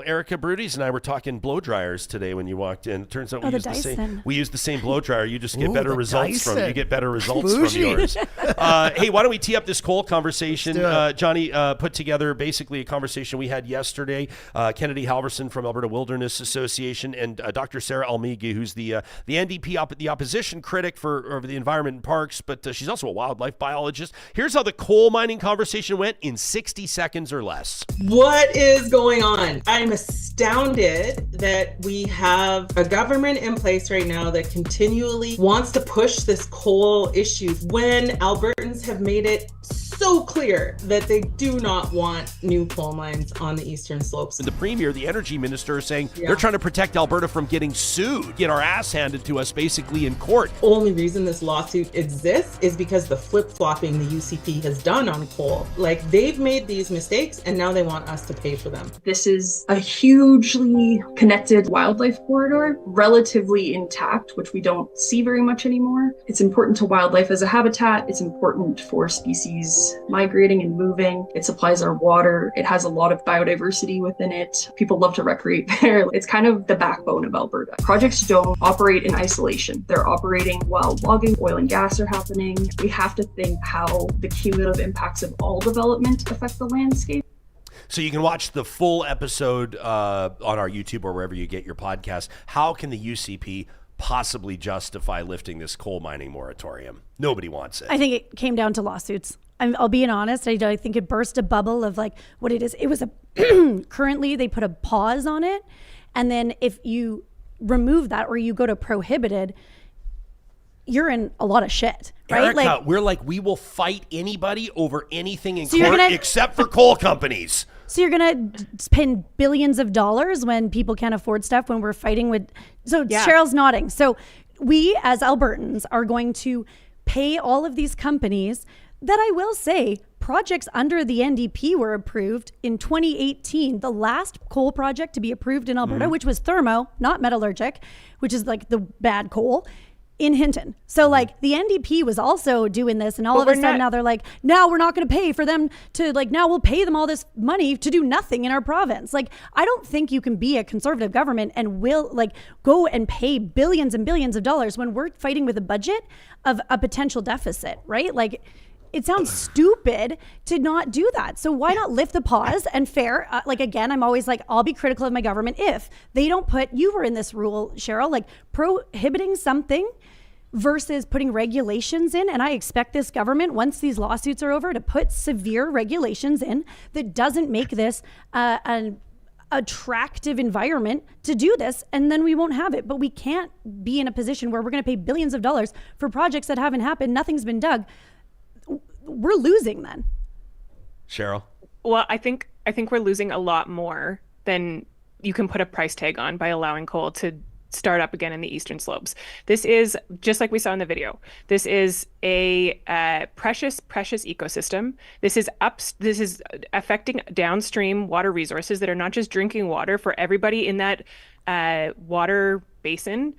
Erika Barootes and I were talking blow dryers today when you walked in. It turns out we use the same. We use the same blow dryer. You just get better results from it. You get better results from yours. Hey, why don't we tee up this coal conversation? Johnny put together basically a conversation we had yesterday. Kennedy Halverson from Alberta Wilderness Association and Dr. Sarah Almigi, who's the NDP, the opposition critic for the environment and parks, but she's also a wildlife biologist. Here's how the coal mining conversation went in 60 seconds or less. What is going on? I'm astounded that we have a government in place right now that continually wants to push this coal issue when Albertans have made it so clear that they do not want new coal mines on the eastern slopes. The Premier, the Energy Minister, are saying they're trying to protect Alberta from getting sued, get our ass handed to us basically in court. Only reason this lawsuit exists is because the flip-flopping the UCP has done on coal. Like, they've made these mistakes and now they want us to pay for them. This is a hugely connected wildlife corridor, relatively intact, which we don't see very much anymore. It's important to wildlife as a habitat. It's important for species migrating and moving. It supplies our water. It has a lot of biodiversity within it. People love to recreate there. It's kind of the backbone of Alberta. Projects don't operate in isolation. They're operating while logging, oil and gas are happening. We have to think how the cumulative impacts of all development affect the landscape. So you can watch the full episode on our YouTube or wherever you get your podcast. How can the UCP possibly justify lifting this coal mining moratorium? Nobody wants it. I think it came down to lawsuits. I'll be honest. I think it burst a bubble of like what it is. It was currently they put a pause on it. And then if you remove that or you go to prohibited, you're in a lot of shit, right? Erika, we're like, we will fight anybody over anything in So you're court gonna- except for coal companies. So you're going to spend billions of dollars when people can't afford stuff, when we're fighting with. So Cheryl's nodding. So we as Albertans are going to pay all of these companies that, I will say, projects under the NDP were approved in 2018. The last coal project to be approved in Alberta, which was thermo, not metallurgic, which is like the bad coal, in Hinton. So like the NDP was also doing this, and all of a sudden now they're like, now we're not going to pay for them to, like, now we'll pay them all this money to do nothing in our province. Like, I don't think you can be a conservative government and will like go and pay billions and billions of dollars when we're fighting with a budget of a potential deficit, right? Like, it sounds stupid to not do that. So why not lift the pause and fair? Like, again, I'm always like, I'll be critical of my government if they don't put, you were in this rule, Cheryl, like prohibiting something versus putting regulations in. And I expect this government, once these lawsuits are over, to put severe regulations in that doesn't make this an attractive environment to do this, and then we won't have it. But we can't be in a position where we're going to pay billions of dollars for projects that haven't happened. Nothing's been dug. We're losing then. Cheryl? Well, I think we're losing a lot more than you can put a price tag on by allowing coal to start up again in the eastern slopes. This is, just like we saw in the video, this is a precious ecosystem. This is affecting downstream water resources that are not just drinking water for everybody in that water basin,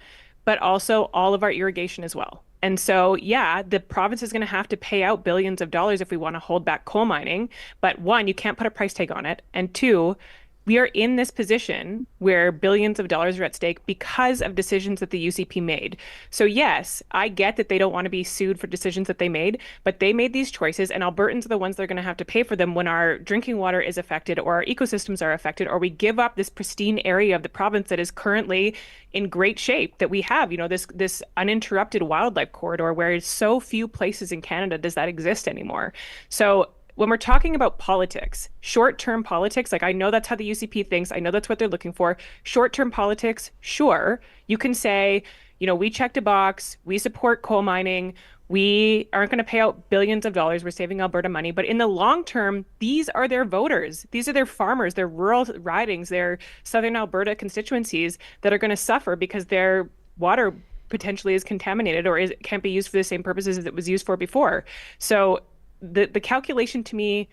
but also all of our irrigation as well. And so, yeah, the province is going to have to pay out billions of dollars if we want to hold back coal mining. But one, you can't put a price tag on it. And two, we are in this position where billions of dollars are at stake because of decisions that the UCP made. So yes, I get that they don't want to be sued for decisions that they made, but they made these choices, and Albertans are the ones that are going to have to pay for them when our drinking water is affected or our ecosystems are affected, or we give up this pristine area of the province that is currently in great shape, that we have, you know, this uninterrupted wildlife corridor where so few places in Canada does that exist anymore. So when we're talking about politics, short-term politics, like I know that's how the UCP thinks, I know that's what they're looking for. Short-term politics, sure, you can say, you know, we checked a box, we support coal mining, we aren't going to pay out billions of dollars, we're saving Alberta money. But in the long term, these are their voters, these are their farmers, their rural ridings, their southern Alberta constituencies that are going to suffer because their water potentially is contaminated or can't be used for the same purposes as it was used for before. So the calculation to me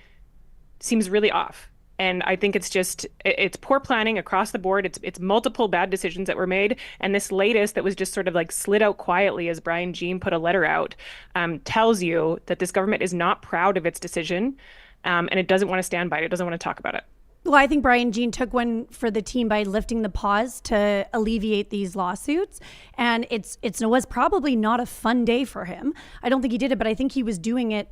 seems really off. And I think it's poor planning across the board. It's multiple bad decisions that were made. And this latest that was just sort of like slid out quietly as Brian Jean put a letter out tells you that this government is not proud of its decision and it doesn't want to stand by it. It doesn't want to talk about it. Well, I think Brian Jean took one for the team by lifting the pause to alleviate these lawsuits. And it was probably not a fun day for him. I don't think he did it, but I think he was doing it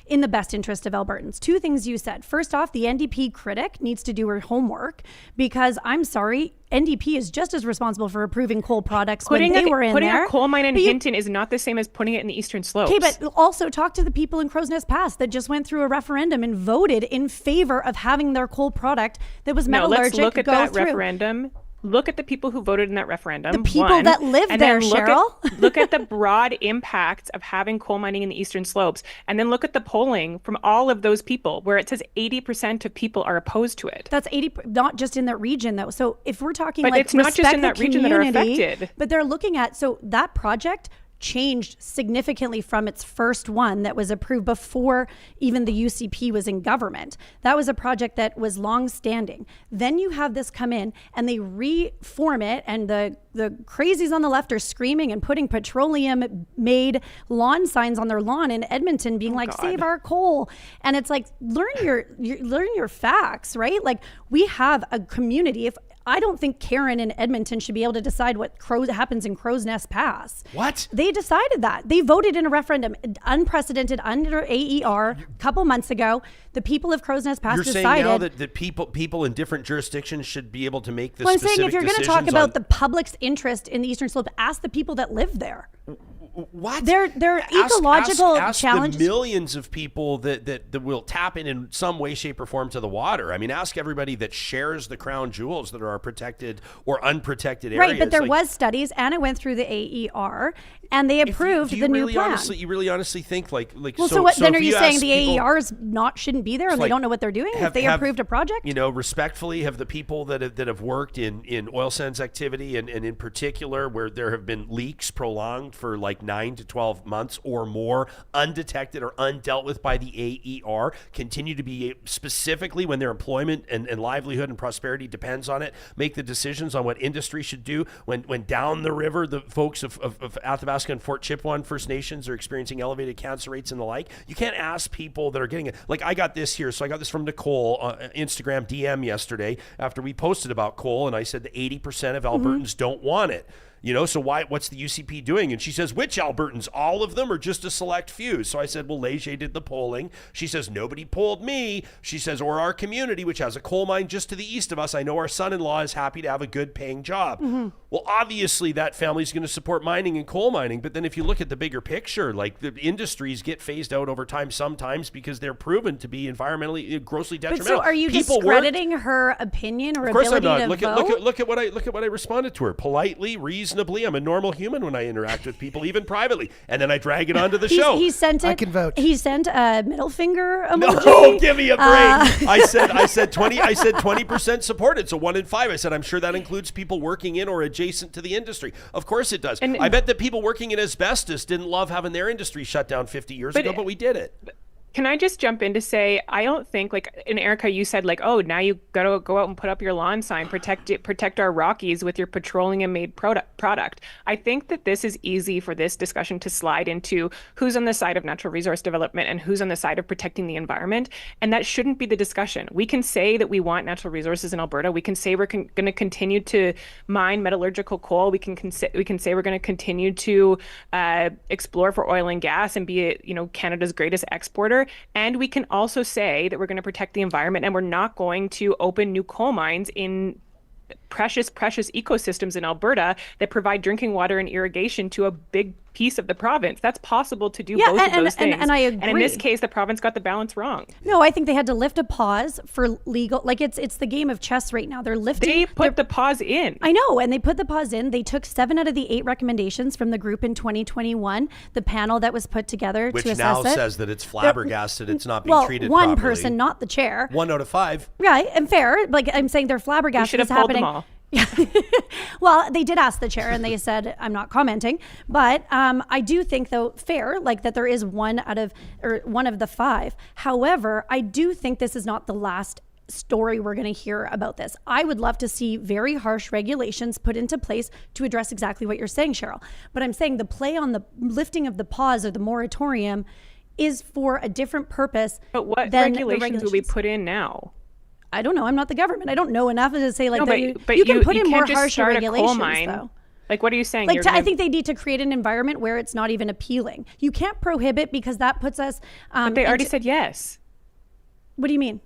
in the best interest of Albertans. Two things you said. First off, the NDP critic needs to do her homework because, I'm sorry, NDP is just as responsible for approving coal products when they were in there. Putting a coal mine in Hinton is not the same as putting it in the eastern slopes. Okay, but also talk to the people in Crow's Nest Pass that just went through a referendum and voted in favor of having their coal product that was metallurgic let's look at that through. Referendum. Look at the people who voted in that referendum. The people that live there, Cheryl. Look at the broad impacts of having coal mining in the eastern slopes. And then look at the polling from all of those people where it says 80% of people are opposed to it. That's 80, not just in that region though. So if we're talking but like it's not just in that region that are affected. But they're looking at, so that project changed significantly from its first one that was approved before even the UCP was in government. That was a project that was long-standing. Then you have this come in and they reform it, and the crazies on the left are screaming and putting petroleum-made lawn signs on their lawn in Edmonton, being save our coal. And it's like, learn your facts, right? Like, we have a community. I don't think Karen in Edmonton should be able to decide what happens in Crow's Nest Pass. What? They decided that. They voted in a referendum, unprecedented under AER, a couple months ago. The people of Crow's Nest Pass decided. You're saying now that people in different jurisdictions should be able to make this well, I'm specific saying if you're going to talk decisions about the public's interest in the Eastern Slope, ask the people that live there. What? They're ecological ask challenges. the millions of people that will tap in some way, shape, or form to the water. I mean, ask everybody that shares the crown jewels that are our protected or unprotected areas. Right, but there was studies, and it went through the AER, and they approved the new plan. You really honestly think like well, so what? Then are you saying the people, AERs shouldn't be there, and they don't know what they're doing? If they approved a project, respectfully, have the people that have worked in oil sands activity, and in particular where there have been leaks prolonged for like 9 to 12 months or more, undetected or undealt with by the AER, continue to be, specifically when their employment and livelihood and prosperity depends on it, make the decisions on what industry should do when down the river the folks of Athabasca and Fort Chipewyan First Nations are experiencing elevated cancer rates and the like. You can't ask people that are getting it. Like, I got this here. So I got this from Nicole on Instagram DM yesterday after we posted about coal, and I said that 80% of Albertans don't want it. So what's the UCP doing? And she says, which Albertans? All of them or just a select few? So I said, well, Leger did the polling. She says, nobody polled me. She says, or our community, which has a coal mine just to the east of us. I know our son-in-law is happy to have a good paying job. Well, obviously that family's going to support mining and coal mining. But then if you look at the bigger picture, like the industries get phased out over time sometimes because they're proven to be environmentally grossly detrimental. But so are you discrediting her opinion or ability to vote? Of course I'm not. Look at what I responded to her. Politely, reasonably. I'm a normal human when I interact with people, even privately, and then I drag it onto the show. He sent it. I can vote. He sent a middle finger emoji. No, give me a break. I said 20% supported, so 1 in 5. I said I'm sure that includes people working in or adjacent to the industry. Of course it does. I bet that people working in asbestos didn't love having their industry shut down 50 years ago, but we did it. Can I just jump in to say, I don't think, like, in Erika, you said, like, oh, now you got to go out and put up your lawn sign, protect our Rockies with your petroleum-made product. I think that this is easy for this discussion to slide into who's on the side of natural resource development and who's on the side of protecting the environment, and that shouldn't be the discussion. We can say that we want natural resources in Alberta. We can say we're going to continue to mine metallurgical coal. We can say we're going to continue to explore for oil and gas and be Canada's greatest exporter. And we can also say that we're going to protect the environment, and we're not going to open new coal mines in precious ecosystems in Alberta that provide drinking water and irrigation to a big piece of the province. That's possible to do both of those things. And I agree. And in this case, the province got the balance wrong. No, I think they had to lift a pause for legal. Like it's the game of chess right now. They're lifting. They put the pause in. I know, and they put the pause in. They took 7 out of the 8 recommendations from the group in 2021. The panel that was put together which to assess now it says that it's flabbergasted. It's not being treated one properly. Person, not the chair. 1 out of 5. Right, and fair. Like I'm saying, they're flabbergasted. We should have pulled them all. Well, they did ask the chair and they said, I'm not commenting, but I do think though fair, like that there is one of the 5. However, I do think this is not the last story we're going to hear about this. I would love to see very harsh regulations put into place to address exactly what you're saying, Cheryl. But I'm saying the play on the lifting of the pause or the moratorium is for a different purpose. But what than regulations will we put in now? I don't know. I'm not the government. I don't know enough to say like that. But you can put in more just harsh start regulations, a coal mine. though. Like, what are you saying? Like, I think they need to create an environment where it's not even appealing. You can't prohibit because that puts us. But they already said yes. What do you mean?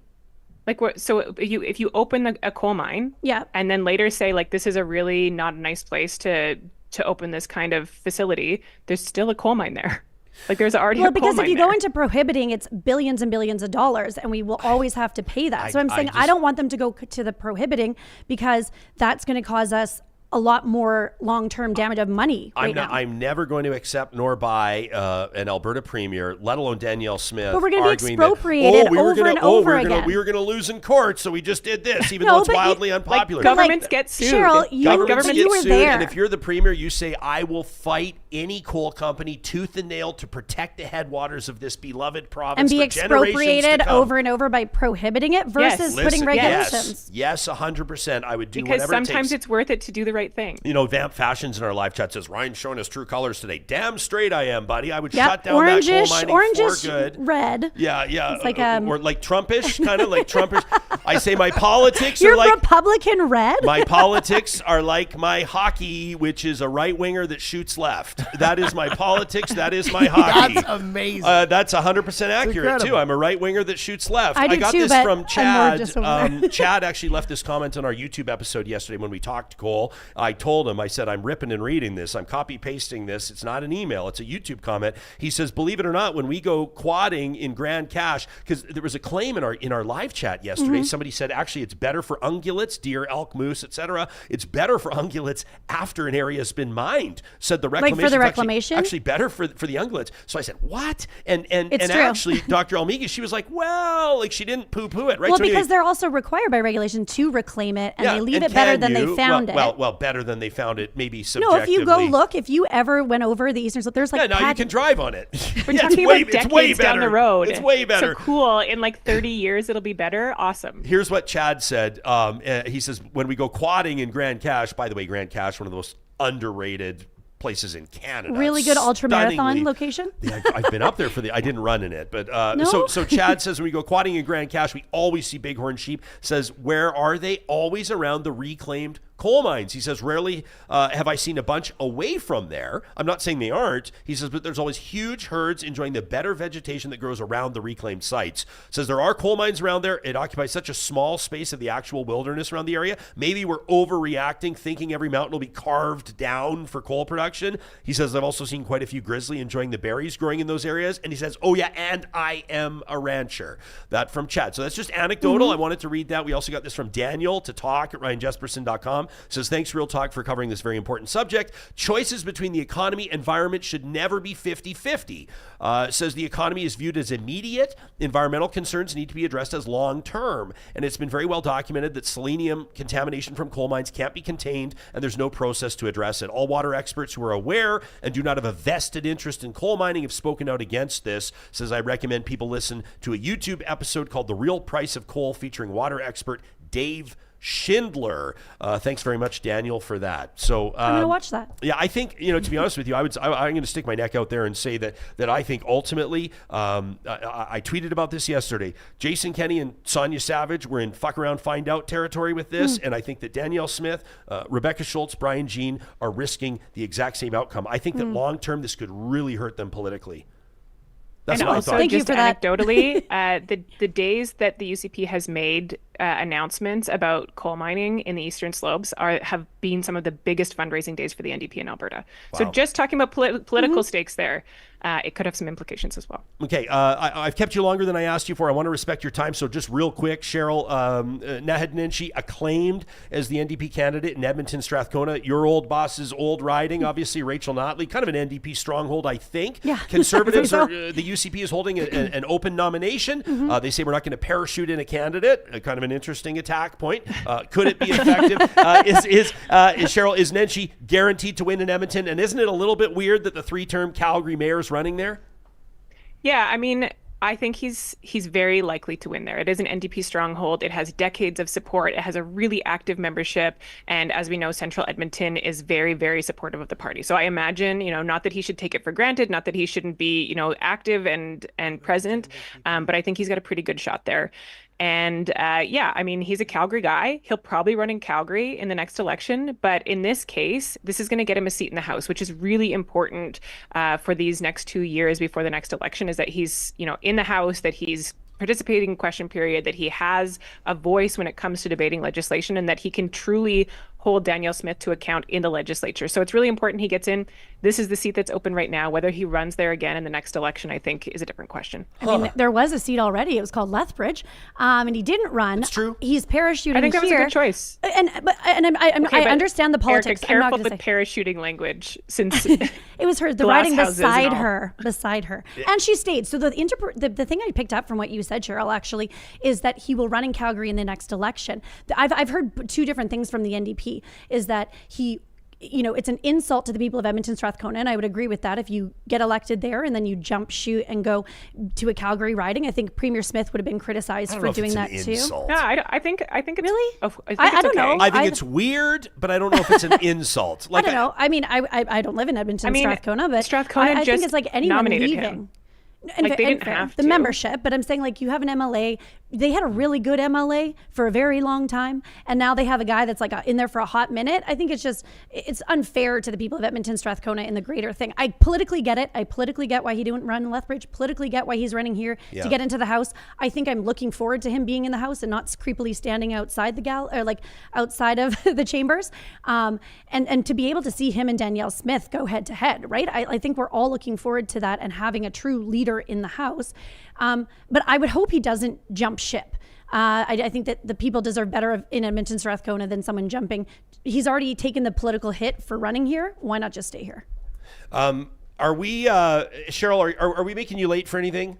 Like what? So if you open a coal mine, yeah, and then later say like this is a really not a nice place to open this kind of facility, there's still a coal mine there. Like there's already a coal because mine if you there. go into prohibiting, it's billions and billions of dollars, and we will always have to pay that. So I'm saying I don't want them to go to the prohibiting because that's going to cause us a lot more long-term damage of money now. I'm never going to accept nor buy an Alberta premier, let alone Danielle Smith. But we're going to be arguing expropriated over and over again. We were going to lose in court, so we just did this, even though it's wildly unpopular. Like, governments get sued. Cheryl, you were there. And if you're the premier, you say, I will fight any coal company tooth and nail to protect the headwaters of this beloved province and be for expropriated over and over by prohibiting it versus putting regulations. Yes, 100%. I would do because whatever it takes. Because sometimes it's worth it to do the right thing. You know, Vamp Fashions in our live chat says, Ryan's showing us true colors today. Damn straight I am, buddy. I would shut down that coal mining for good. Red. Yeah. It's like, or like Trumpish, kind of like Trumpish. I say my politics You're are like... Republican red? My politics are like my hockey, which is a right-winger that shoots left. That is my politics. That is my hockey. That's amazing. That's 100% accurate, incredible. too. I'm a right winger that shoots left. I do got too, this but from I'm Chad. more just over there. Chad actually left this comment on our YouTube episode yesterday when we talked coal. I told him, I said, I'm ripping and reading this. I'm copy-pasting this. It's not an email. It's a YouTube comment. He says, believe it or not, when we go quadding in Grand Cache, because there was a claim in our live chat yesterday, somebody said, actually, it's better for ungulates, deer, elk, moose, etc. It's better for ungulates after an area has been mined, said the reclamation. Like for the reclamation? Actually better for the ungulates. So I said, what? And It's true. actually, Dr. Almiga, she was like, well, like she didn't poo-poo it, right? Well, So because anyway, they're also required by regulation to reclaim it, and yeah, they leave and it better can than you? they found it. Well, better than they found it, maybe No, subjectively. if you go look, if you ever went over the Eastern Slope, there's like yeah, now you can drive on it. We're Yeah, talking about decades down the road. It's way better. So cool. In like 30 years, it'll be better. Awesome. Here's what Chad said. He says, when we go quadding in Grand Cache, by the way, Grand Cache, one of the most underrated places in Canada. Really good ultra marathon Stunningly. location. Yeah, I've been up there I didn't run in it, but No? so Chad says when we go quadding in Grand Cache, we always see bighorn sheep. Says, where are they? Always around the reclaimed coal mines. He says, rarely have I seen a bunch away from there. I'm not saying they aren't. He says, but there's always huge herds enjoying the better vegetation that grows around the reclaimed sites. Says there are coal mines around there. It occupies such a small space of the actual wilderness around the area. Maybe we're overreacting, thinking every mountain will be carved down for coal production. He says, I've also seen quite a few grizzly enjoying the berries growing in those areas. And he says, oh yeah, and I am a rancher. That from Chad. So that's just anecdotal. I wanted to read that. We also got this from Daniel to talk at ryanjesperson.com. Says, thanks, Real Talk, for covering this very important subject. Choices between the economy and environment should never be 50-50. Says the economy is viewed as immediate. Environmental concerns need to be addressed as long-term. And it's been very well documented that selenium contamination from coal mines can't be contained, and there's no process to address it. All water experts who are aware and do not have a vested interest in coal mining have spoken out against this. Says, I recommend people listen to a YouTube episode called The Real Price of Coal featuring water expert Dave Schindler. Thanks very much, Daniel, for that. So I'm going to watch that. Yeah, I think, to be honest with you, I'm going to stick my neck out there and say that I think ultimately, I tweeted about this yesterday. Jason Kenney and Sonia Savage were in fuck around, find out territory with this. And I think that Danielle Smith, Rebecca Schultz, Brian Jean are risking the exact same outcome. I think that long term, this could really hurt them politically. That's and what also, I thought. Thank you just for that. anecdotally, the days that the UCP has made announcements about coal mining in the Eastern Slopes have been some of the biggest fundraising days for the NDP in Alberta. So just talking about political stakes there, it could have some implications as well. Okay, I've kept you longer than I asked you for. I want to respect your time. So just real quick, Cheryl, Naheed Nenshi acclaimed as the NDP candidate in Edmonton, Strathcona. Your old boss's old riding, obviously Rachel Notley, kind of an NDP stronghold, I think. Yeah. Conservatives, So. the UCP is holding an open nomination. They say we're not going to parachute in a candidate, kind of an interesting attack point. Could it be effective? Cheryl, is Nenshi guaranteed to win in Edmonton? And isn't it a little bit weird that the three-term Calgary mayor's running there? Yeah, I mean, I think he's very likely to win there. It is an NDP stronghold. It has decades of support. It has a really active membership. And as we know, Central Edmonton is very, very supportive of the party. So I imagine, not that he should take it for granted, not that he shouldn't be, active and present, but I think he's got a pretty good shot there. And I mean, he's a Calgary guy. He'll probably run in Calgary in the next election. But in this case, this is going to get him a seat in the House, which is really important for these next 2 years before the next election, is that he's, in the House, that he's participating in question period, that he has a voice when it comes to debating legislation, and that he can truly hold Danielle Smith to account in the legislature. So it's really important he gets in. This is the seat that's open right now. Whether he runs there again in the next election, I think, is a different question. I mean, there was a seat already. It was called Lethbridge, and he didn't run. It's true. He's parachuting. I think that was a here. good choice. I understand the politics. Erica, careful I'm not with gonna say. parachuting language, since It was the glass riding houses beside and all. her, and she stayed. So the thing I picked up from what you said, Cheryl, actually, is that he will run in Calgary in the next election. I've heard two different things from the NDP. Is that he, it's an insult to the people of Edmonton, Strathcona, and I would agree with that. If you get elected there and then you jump shoot and go to a Calgary riding, I think Premier Smith would have been criticized for doing that too. No, I think it's Really? I don't know. I think it's weird, but I don't know if it's an insult. I don't know. I mean, I don't live in Edmonton, Strathcona, but Strathcona I think just it's like anyone nominated leaving. him. And Like, they didn't have the to. membership, but I'm saying, like, you have an MLA they had a really good MLA for a very long time, and now they have a guy that's like in there for a hot minute. I think it's unfair to the people of Edmonton, Strathcona, in the greater thing. I politically get it. I politically get why he didn't run in Lethbridge. Politically get why he's running here to get into the House. I think I'm looking forward to him being in the House and not creepily standing outside outside of the chambers, and to be able to see him and Danielle Smith go head to head. Right. I think we're all looking forward to that and having a true leader in the House. But I would hope he doesn't jump ship. I think that the people deserve better in Edmonton, Strathcona than someone jumping. He's already taken the political hit for running here. Why not just stay here? Are we, Cheryl, are we making you late for anything?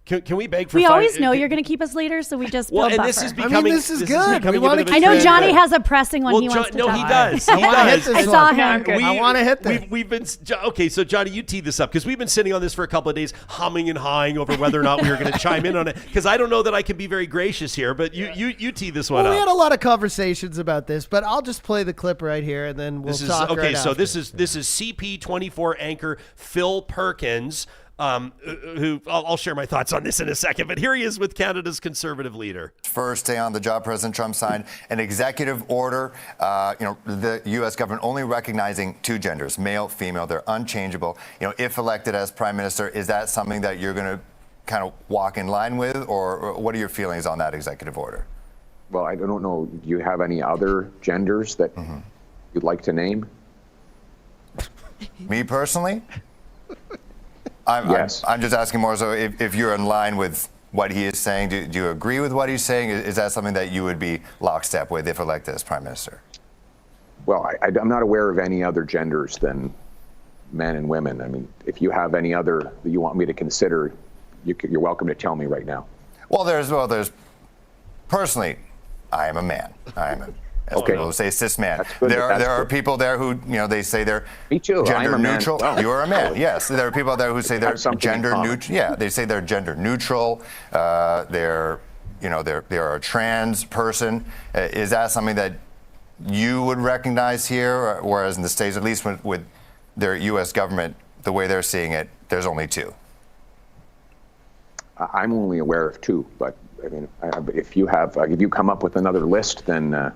Can we beg for? We always know you're going to keep us later, so we just build buffer. This is becoming. this is good. We want to. I know Johnny has a pressing one he wants to talk. No, he does. I saw him. I want to hit this. We've been okay. So Johnny, you teed this up because we've been sitting on this for a couple of days, humming and hawing over whether or not we were going to chime in on it. Because I don't know that I can be very gracious here, but you tee this one up. We had a lot of conversations about this, but I'll just play the clip right here, and then we'll talk. Okay, right so after. this is CP24 anchor Phil Perkins. Who I'll share my thoughts on this in a second, but here he is with Canada's Conservative leader. First day on the job, President Trump signed an executive order, the U.S. government only recognizing two genders, male, female. They're unchangeable. If elected as prime minister, is that something that you're going to kind of walk in line with, or what are your feelings on that executive order? Well, I don't know. Do you have any other genders that you'd like to name? Me personally? Yes. I'm just asking more so if you're in line with what he is saying. Do you agree with what he's saying? Is that something that you would be lockstep with if elected as prime minister? Well, I'm not aware of any other genders than men and women. I mean, if you have any other that you want me to consider, you're welcome to tell me right now. Well, there's personally, I am a man. Okay. People say cis man. There are people there who, they say they're gender neutral. Oh. You are a man. Yes. There are people there who say they're gender neutral. Yeah. They say they're gender neutral. They're a trans person. Is that something that you would recognize here? Whereas in the States, at least with their U.S. government, the way they're seeing it, there's only two. I'm only aware of two, but I mean, if you come up with another list, then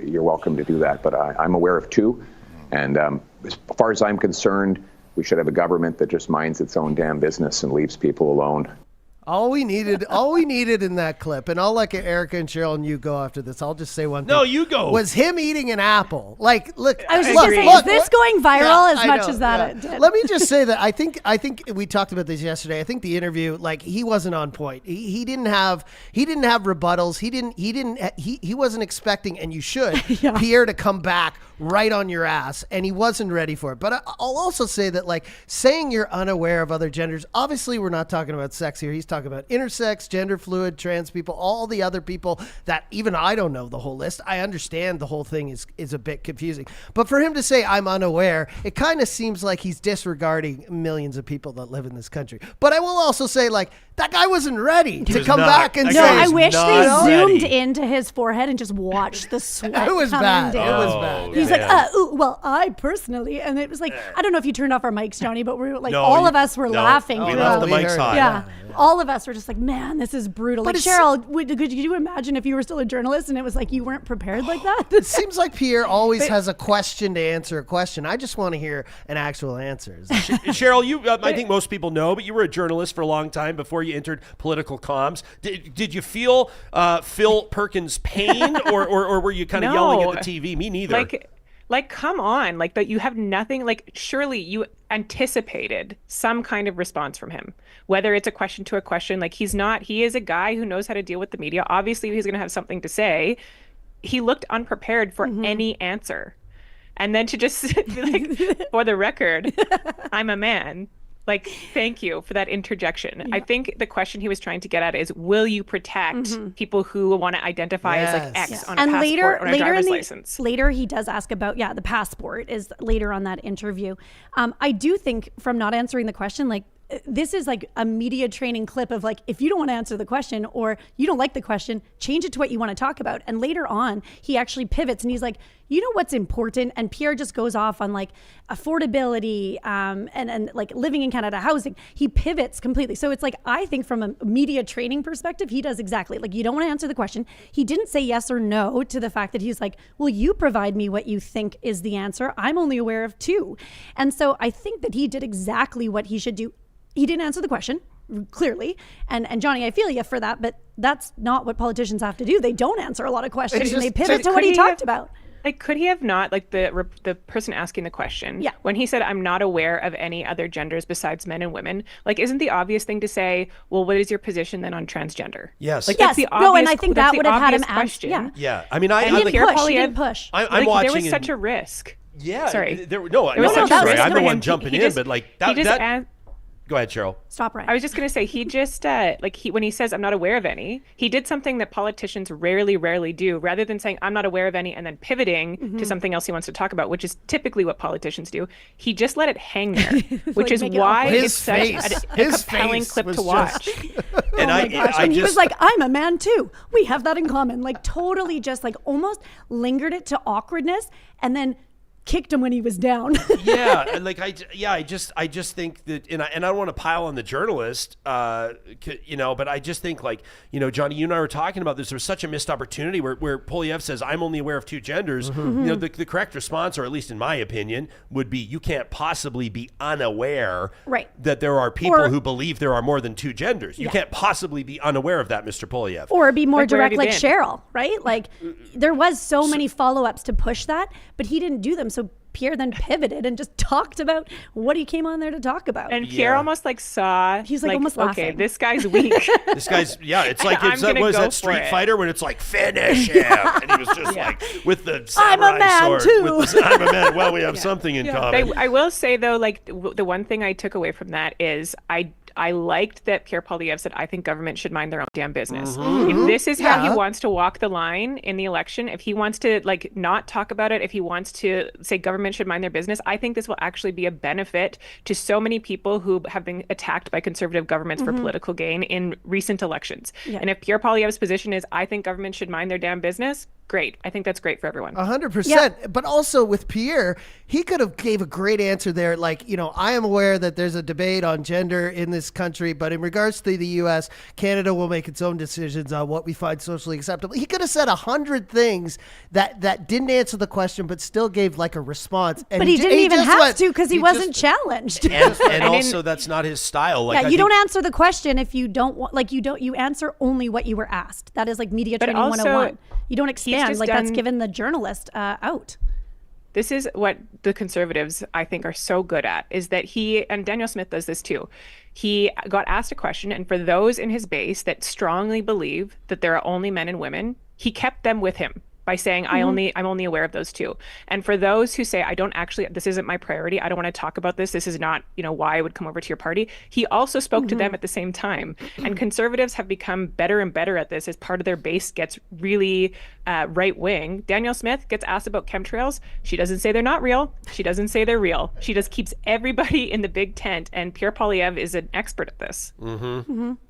you're welcome to do that, but I'm aware of two. And as far as I'm concerned, we should have a government that just minds its own damn business and leaves people alone. All we needed in that clip, and I'll let Erika and Cheryl and you go after this. I'll just say one thing. No, you go. Was him eating an apple. Like, look. I was just going to say, is this going viral as much as that it did? Let me just say that I think we talked about this yesterday. I think the interview, he wasn't on point. He didn't have rebuttals. He wasn't expecting, and you should, Pierre to come back right on your ass, and he wasn't ready for it. But I'll also say that, saying you're unaware of other genders, obviously we're not talking about sex here. He's talking about intersex, gender fluid, trans people, all the other people that even I don't know the whole list. I understand the whole thing is a bit confusing. But for him to say I'm unaware, it kind of seems like he's disregarding millions of people that live in this country. But I will also say, that guy wasn't ready to come back and say. No, I wish they zoomed into his forehead and just watched the sweat. It was bad. Down. It was bad. He's well, I personally, and it was I don't know if you turned off our mics, Johnny, but we were all of us were laughing. We left the mics on. Yeah. All of us were just man, this is brutal. But Cheryl, could you imagine if you were still a journalist and it was you weren't prepared like that? It seems like Pierre always has a question to answer a question. I just want to hear an actual answer. Cheryl, you, I think most people know, but you were a journalist for a long time before you entered political comms. Did you feel Phil Perkins' pain, or were you kind of yelling at the TV? Me neither. Come on, that you have nothing, surely you anticipated some kind of response from him, whether it's a question to a question. He is a guy who knows how to deal with the media. Obviously he's going to have something to say. He looked unprepared for any answer. And then to just be for the record, I'm a man. Thank you for that interjection. Yeah. I think the question he was trying to get at is, will you protect people who want to identify as X on a passport or a driver's license? Later, he does ask about, the passport is later on that interview. I do think from not answering the question, this is like a media training clip of like, if you don't want to answer the question or you don't like the question, change it to what you want to talk about. And later on, he actually pivots and he's like, you know what's important? And Pierre just goes off on like affordability and like living in Canada, housing. He pivots completely. So it's like, I think from a media training perspective, he does exactly like, you don't want to answer the question. He didn't say yes or no to the fact that he's like, well, you provide me what you think is the answer. I'm only aware of 2. And so I think that he did exactly what he should do. He didn't answer the question, clearly. And Johnny, I feel you for that, but that's not what politicians have to do. They don't answer a lot of questions and they pivot to what he talked about. Like, could he have not, like the person asking the question, when he said, I'm not aware of any other genders besides men and women, like, isn't the obvious thing to say, well, what is your position then on transgender? Yes. Like, yes. That's the obvious, no, and I think that would have had him question. Yeah. I mean, he didn't push. I'm watching. There was such a risk. Yeah. Sorry. I'm the one jumping in, but like that. Go ahead, Cheryl. Stop, Ryan. I was just going to say, he just, when he says, I'm not aware of any, he did something that politicians rarely do, rather than saying, I'm not aware of any, and then pivoting to something else he wants to talk about, which is typically what politicians do. He just let it hang there, which is why it's such a compelling clip to watch. And he was like, I'm a man too. We have that in common. Like, totally just like almost lingered it to awkwardness and then kicked him when he was down. I just think that, and I don't want to pile on the journalist, but I just think, like, Johnny, you and I were talking about this. There's such a missed opportunity where Poilievre says, I'm only aware of 2 genders. The correct response, or at least in my opinion, would be, you can't possibly be unaware that there are people who believe there are more than 2 genders. You can't possibly be unaware of that, Mr. Poilievre. Or be more direct like Cheryl, right? Like, there was so many follow-ups to push that, but he didn't do them. So Pierre then pivoted and just talked about what he came on there to talk about. And Pierre almost saw, he's like almost laughing. Okay, this guy's weak. It's like, was that Street Fighter when it's like, finish him? And he was just like, with the samurai I'm a man sword. too. I'm a man. Well, we have something in common. I will say, though, like, the one thing I took away from that is I liked that Pierre Poilievre said, I think government should mind their own damn business. If this is how he wants to walk the line in the election, if he wants to like not talk about it, if he wants to say government should mind their business, I think this will actually be a benefit to so many people who have been attacked by conservative governments for political gain in recent elections. And if Pierre Poilievre's position is, I think government should mind their damn business, great. I think that's great for everyone. 100%. But also with Pierre, he could have gave a great answer there. Like, I am aware that there's a debate on gender in this country, but in regards to the U.S., Canada will make its own decisions on what we find socially acceptable. He could have said 100 things that didn't answer the question, but still gave like a response. And but he didn't even have to because he wasn't challenged. And also, that's not his style. Like, you don't answer the question if you don't want. Like, you answer only what you were asked. That is like media training 101. You don't expand. Like, that's given the journalist out. This is what the Conservatives, I think, are so good at, is that he, and Danielle Smith does this too, he got asked a question, and for those in his base that strongly believe that there are only men and women, he kept them with him by saying, I'm only aware of those 2. And for those who say, this isn't my priority, I don't want to talk about this is not, why I would come over to your party, he also spoke to them at the same time. And Conservatives have become better and better at this as part of their base gets really right-wing. Danielle Smith gets asked about chemtrails. She doesn't say they're not real. She doesn't say they're real. She just keeps everybody in the big tent. And Pierre Poilievre is an expert at this.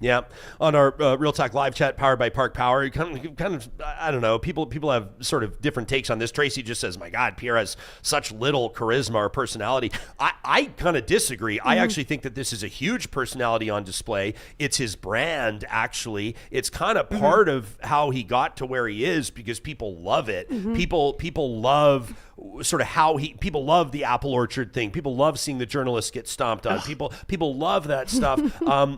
Yeah. On our Real Talk live chat powered by Park Power, kind of, I don't know, people have sort of different takes on this. Tracy just says, my God, Pierre has such little charisma or personality. I kind of disagree. I actually think that this is a huge personality on display. It's his brand, actually. It's kind of part of how he got to where he is because people love it. People love sort of people love the apple orchard thing. People love seeing the journalists get stomped on. People love that stuff.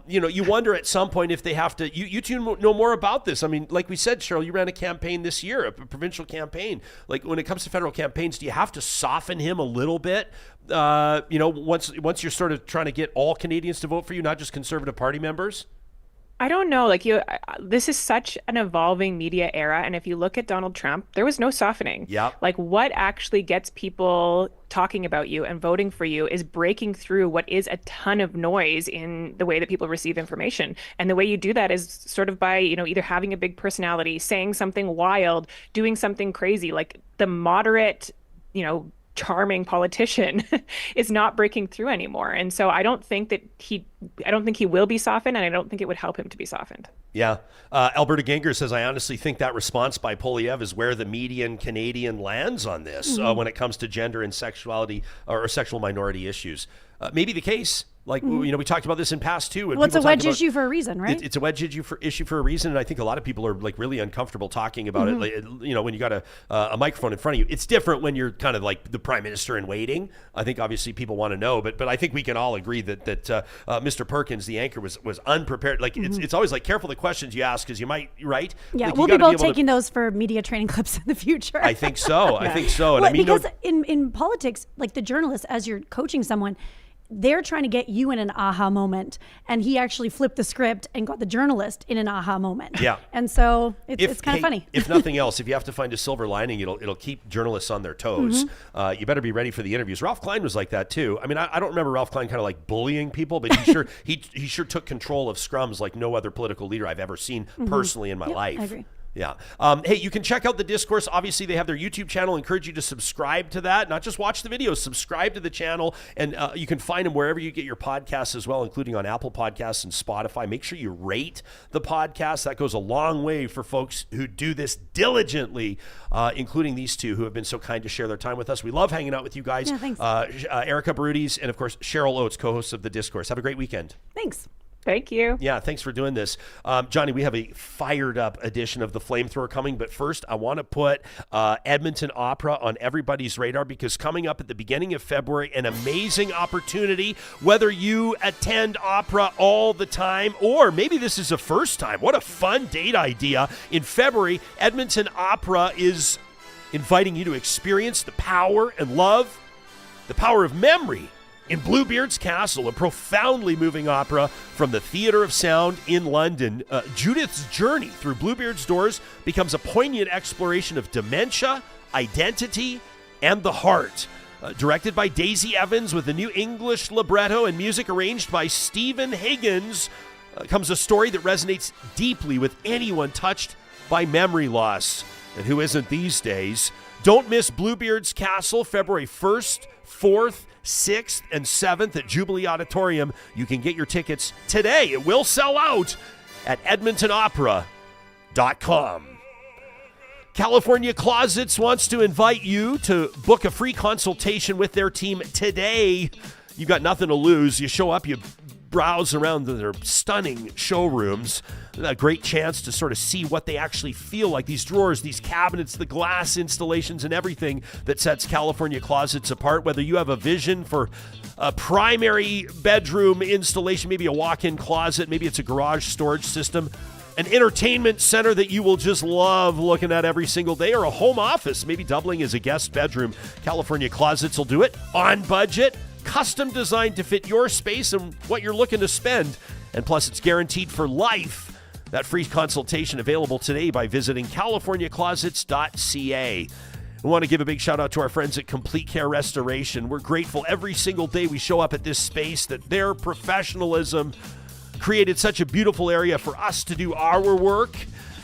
You wonder at some point if they have to, you two know more about this. I mean, like we said, Cheryl, you ran a campaign this year, a provincial campaign. Like when it comes to federal campaigns, do you have to soften him a little bit? Once you're sort of trying to get all Canadians to vote for you, not just Conservative Party members? I don't know. This is such an evolving media era. And if you look at Donald Trump, there was no softening. Yep. Like, what actually gets people talking about you and voting for you is breaking through what is a ton of noise in the way that people receive information. And the way you do that is sort of by, either having a big personality, saying something wild, doing something crazy. Like the moderate, charming politician is not breaking through anymore. And so I don't think he will be softened, and I don't think it would help him to be softened. Yeah. Alberta Ganger says, I honestly think that response by Poilievre is where the median Canadian lands on this when it comes to gender and sexuality or sexual minority issues. Maybe the case. Like, we talked about this in past too. Well, it's a wedge issue for a reason, right? It's a wedge issue for a reason. And I think a lot of people are like really uncomfortable talking about it. Like, when you got a microphone in front of you, it's different when you're kind of like the prime minister in waiting. I think obviously people want to know, but I think we can all agree that Mr. Perkins, the anchor, was unprepared. Like it's always like careful the questions you ask because you might, right? Yeah, like, we'll be both taking those for media training clips in the future. I think so. I think so. And well, because in politics, like the journalist, as you're coaching someone, they're trying to get you in an aha moment, and he actually flipped the script and got the journalist in an aha moment. Yeah, and so it's kind of funny. If nothing else, if you have to find a silver lining, it'll keep journalists on their toes. You better be ready for the interviews. Ralph Klein was like that too. I mean, I don't remember Ralph Klein kind of like bullying people, but he sure took control of scrums like no other political leader I've ever seen personally in my life. I agree. Yeah. Hey, you can check out the Discourse. Obviously, they have their YouTube channel. Encourage you to subscribe to that. Not just watch the videos, subscribe to the channel. And you can find them wherever you get your podcasts as well, including on Apple Podcasts and Spotify. Make sure you rate the podcast. That goes a long way for folks who do this diligently, including these two who have been so kind to share their time with us. We love hanging out with you guys. Yeah, thanks. Erika Barootes and, of course, Cheryl Oates, co-hosts of the Discourse. Have a great weekend. Thanks. Thank you. Yeah, thanks for doing this. Johnny, we have a fired up edition of the Flamethrower coming, but first I want to put Edmonton Opera on everybody's radar because coming up at the beginning of February, an amazing opportunity, whether you attend opera all the time or maybe this is a first time. What a fun date idea. In February, Edmonton Opera is inviting you to experience the power and love, the power of memory in Bluebeard's Castle, a profoundly moving opera from the Theatre of Sound in London. Judith's journey through Bluebeard's doors becomes a poignant exploration of dementia, identity, and the heart. Directed by Daisy Evans with a new English libretto and music arranged by Stephen Higgins, comes a story that resonates deeply with anyone touched by memory loss. And who isn't these days? Don't miss Bluebeard's Castle, February 1st, 4th, 6th, and 7th at Jubilee Auditorium. You can get your tickets today. It will sell out at edmontonopera.com. California Closets wants to invite you to book a free consultation with their team today. You've got nothing to lose. You show up, you browse around their stunning showrooms. A great chance to sort of see what they actually feel like. These drawers, these cabinets, the glass installations, and everything that sets California Closets apart. Whether you have a vision for a primary bedroom installation, maybe a walk-in closet, maybe it's a garage storage system, an entertainment center that you will just love looking at every single day, or a home office, maybe doubling as a guest bedroom, California Closets will do it on budget, custom designed to fit your space and what you're looking to spend. And plus, it's guaranteed for life. That free consultation available today by visiting californiaclosets.ca. We want to give a big shout out to our friends at Complete Care Restoration. We're grateful every single day we show up at this space that their professionalism created such a beautiful area for us to do our work.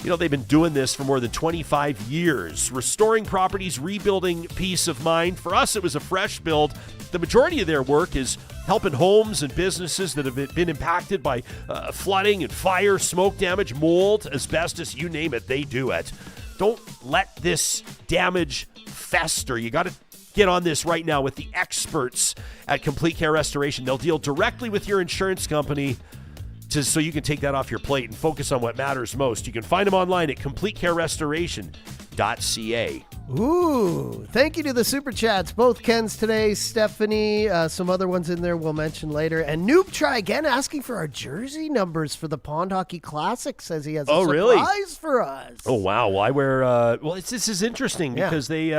You know, they've been doing this for more than 25 years, restoring properties, rebuilding peace of mind. For us, it was a fresh build. The majority of their work is helping homes and businesses that have been impacted by flooding and fire, smoke damage, mold, asbestos, you name it, they do it. Don't let this damage fester. You got to get on this right now with the experts at Complete Care Restoration. They'll deal directly with your insurance company so you can take that off your plate and focus on what matters most. You can find them online at CompleteCareRestoration.ca. Ooh, thank you to the Super Chats. Both Ken's today, Stephanie, some other ones in there we'll mention later. And Noob Try again asking for our jersey numbers for the Pond Hockey Classic. Says he has a surprise for us. Oh, wow. Well, I wear, this is interesting because they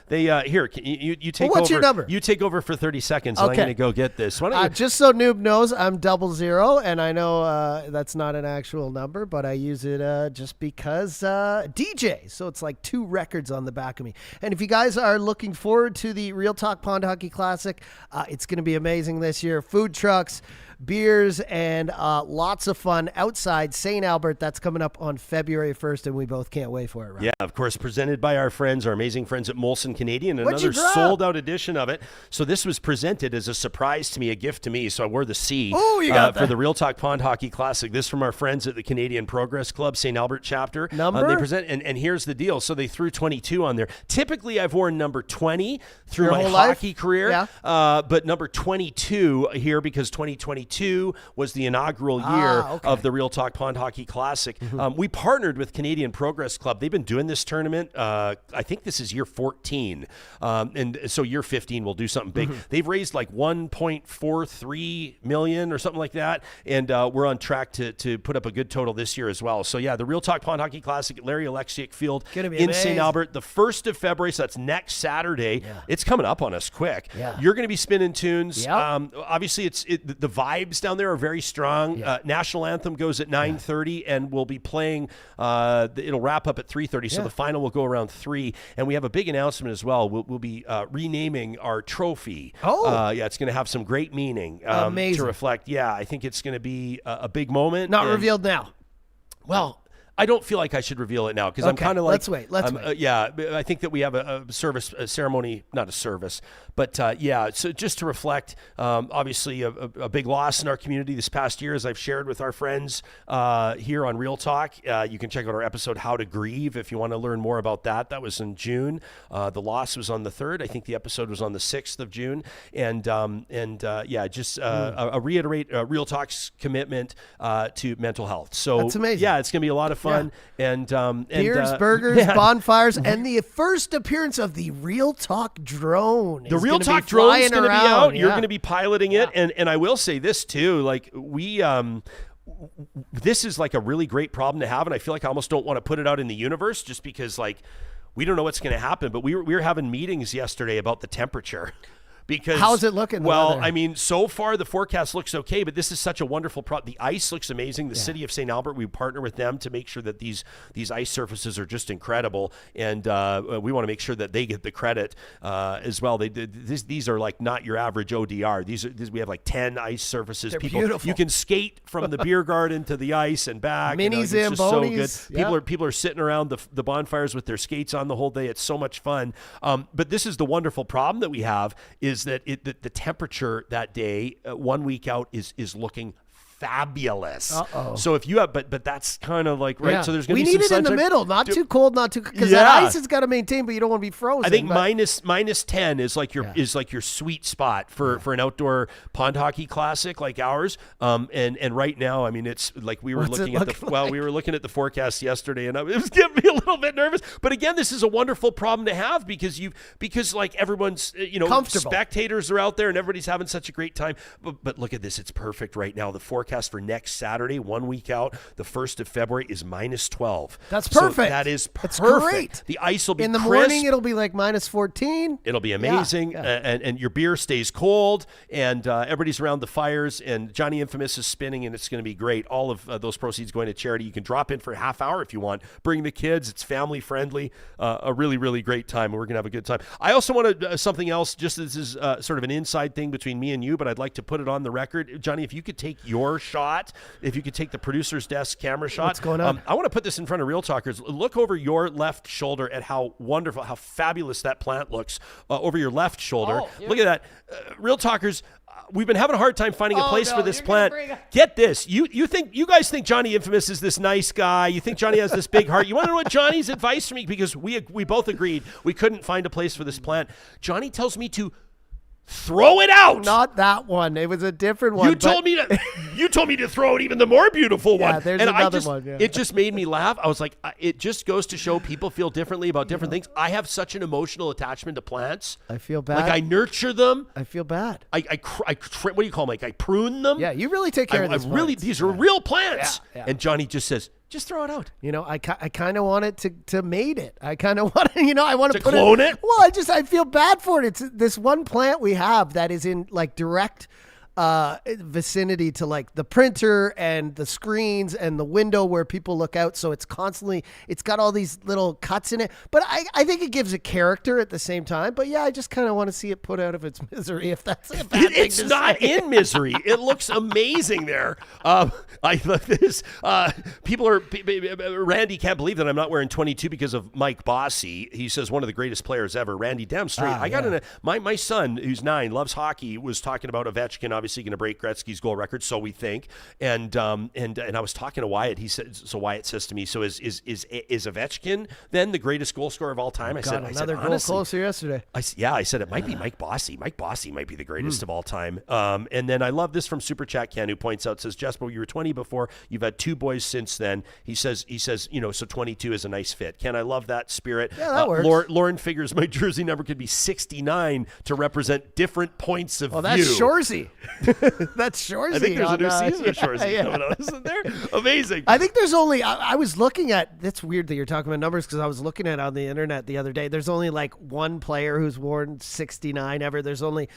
here, you take over. What's your number? You take over for 30 seconds and I'm going to go get this. Why don't you... Just so Noob knows, I'm 00, and I know that's not an actual number, but I use it just because DJ. So it's like 2 records on the back of me. And if you guys are looking forward to the Real Talk Pond Hockey Classic, it's going to be amazing this year. Food trucks, beers, and lots of fun outside St. Albert. That's coming up on February 1st, and we both can't wait for it, right? Yeah, of course, presented by our amazing friends at Molson Canadian, What'd you another grab? sold-out edition of it. So this was presented as a surprise to me, a gift to me, so I wore the C you got for the Real Talk Pond Hockey Classic. This from our friends at the Canadian Progress Club, St. Albert chapter. Number? They present, and here's the deal. So they threw 22 on there. Typically, I've worn number 20 through Your my whole life? hockey career, Yeah. but number 22 here because 2022 was the inaugural year okay. of the Real Talk Pond Hockey Classic. We partnered with Canadian Progress Club. They've been doing this tournament. I think this is year 14. And so year 15 we'll do something big. They've raised like $1.43 million or something like that. And we're on track to put up a good total this year as well. So yeah, the Real Talk Pond Hockey Classic at Larry Alexiak Field Gonna be in amazing. St. Albert, the 1st of February. So that's next Saturday. It's coming up on us quick. Yeah. You're going to be spinning tunes. Yep. Obviously, the vibes down there are very strong. Yeah. National Anthem goes at 9:30, and we'll be playing. It'll wrap up at 3:30, so the final will go around 3. And we have a big announcement as well. We'll be renaming our trophy. Yeah, it's going to have some great meaning Amazing. to reflect. Yeah, I think it's going to be a big moment. Not and- revealed now. Well, I don't feel like I should reveal it now because I'm Okay, kind of like. let's wait. Yeah, I think that we have a service, a ceremony, not a service, but yeah. So just to reflect, obviously a big loss in our community this past year, as I've shared with our friends here on Real Talk. You can check out our episode "How to Grieve" if you want to learn more about that. That was in June. The loss was on the 3rd. I think the episode was on the 6th of June. And yeah, just reiterate Real Talk's commitment to mental health. So That's amazing. Yeah, it's gonna be a lot of fun. And Beers, burgers, bonfires, and the first appearance of the Real Talk drone. The is Real gonna be Talk drone is flying going to be around. out. You're Yeah. going to be piloting it. And I will say this too, like we, this is like a really great problem to have. And I feel like I almost don't want to put it out in the universe just because like, we don't know what's going to happen, but we were having meetings yesterday about the temperature. Because how's it looking? Well, I mean, so far the forecast looks okay, but this is such a wonderful The ice looks amazing. The city of St. Albert, we partner with them to make sure that these ice surfaces are just incredible, and we want to make sure that they get the credit as well. These are like not your average ODR. These we have like 10 ice surfaces. They're People, beautiful. you can skate from the beer garden to the ice and back. Mini it's just so good. Zambonis. People are sitting around the bonfires with their skates on the whole day. It's so much fun. But this is the wonderful problem that we have is that the temperature that day, 1 week out, is looking fabulous. So if you have, but that's kind of like right. Yeah. So there's going we to be need some it in the sunshine. middle, not too cold, not too because Yeah. that ice has got to maintain, but you don't want to be frozen. I think but- minus 10 is like your sweet spot for an outdoor pond hockey classic like ours. And right now, I mean, it's like we were What's it looking at looking we were looking at the forecast yesterday, and it was getting me a little bit nervous. But again, this is a wonderful problem to have because like everyone's Comfortable. spectators are out there and everybody's having such a great time. But look at this, it's perfect right now. The forecast for next Saturday, 1 week out, the 1st of February is minus 12. That's So perfect. that is perfect. That's great. The ice will be in the crisp. morning. It'll be like minus 14. It'll be amazing, and your beer stays cold, and everybody's around the fires, and Johnny Infamous is spinning, and it's going to be great. All of those proceeds going to charity. You can drop in for a half hour if you want. Bring the kids. It's family friendly. A really, really great time, and we're going to have a good time. I also want something else, just this is sort of an inside thing between me and you, but I'd like to put it on the record. Johnny, if you could take your shot, if you could take the producer's desk camera shot. What's going on? I want to put this in front of Real Talkers. Look over your left shoulder at how wonderful, how fabulous that plant looks over your left shoulder. Look at that. Real Talkers, we've been having a hard time finding a place for this plant. Get this. You guys think Johnny Infamous is this nice guy. You think Johnny has this big heart. You want to know what Johnny's advice to me? Because we both agreed we couldn't find a place for this plant. Johnny tells me to throw it out. Not that one. It was a different one. You told me to throw it even the more beautiful one. Yeah, there's and another one. Yeah. It just made me laugh. I was like, it just goes to show people feel differently about different things. I have such an emotional attachment to plants. I feel bad. Like I nurture them. I feel bad. I what do you call them? Like I prune them. Yeah, you really take care of these plants. These are real plants. Yeah. And Johnny just says, just throw it out. I kind of want it to mate it. I kind of want to, I want to put clone it. Well, I feel bad for it. It's this one plant we have that is in like direct vicinity to like the printer and the screens and the window where people look out. So it's got all these little cuts in it. But I think it gives a character at the same time. But yeah, I just kind of want to see it put out of its misery, if that's a bad thing It's to not say. in misery. It looks amazing there. I love this. Randy can't believe that I'm not wearing 22 because of Mike Bossy. He says one of the greatest players ever. Randy, damn straight. My son, who's 9, loves hockey, was talking about Ovechkin obviously going to break Gretzky's goal record, so we think. And I was talking to Wyatt. He said, so Wyatt says to me, so is Ovechkin then the greatest goal scorer of all time? I said another goal closer yesterday. I said it might be Mike Bossy. Mike Bossy might be the greatest of all time. And then I love this from Super Chat Ken, who points out, says, Jespo, you were 20 before. You've had 2 boys since then. He says, so 22 is a nice fit. Ken, I love that spirit. Yeah, that works. Lauren figures my jersey number could be 69 to represent different points of view. Well, that's Shoresy. That's Shoresy. I think there's a new season of Shoresy coming out, isn't there? Amazing. I think there's only, I was looking at, that's weird that you're talking about numbers because I was looking at it on the internet the other day. There's only like one player who's worn 69 ever. There's only,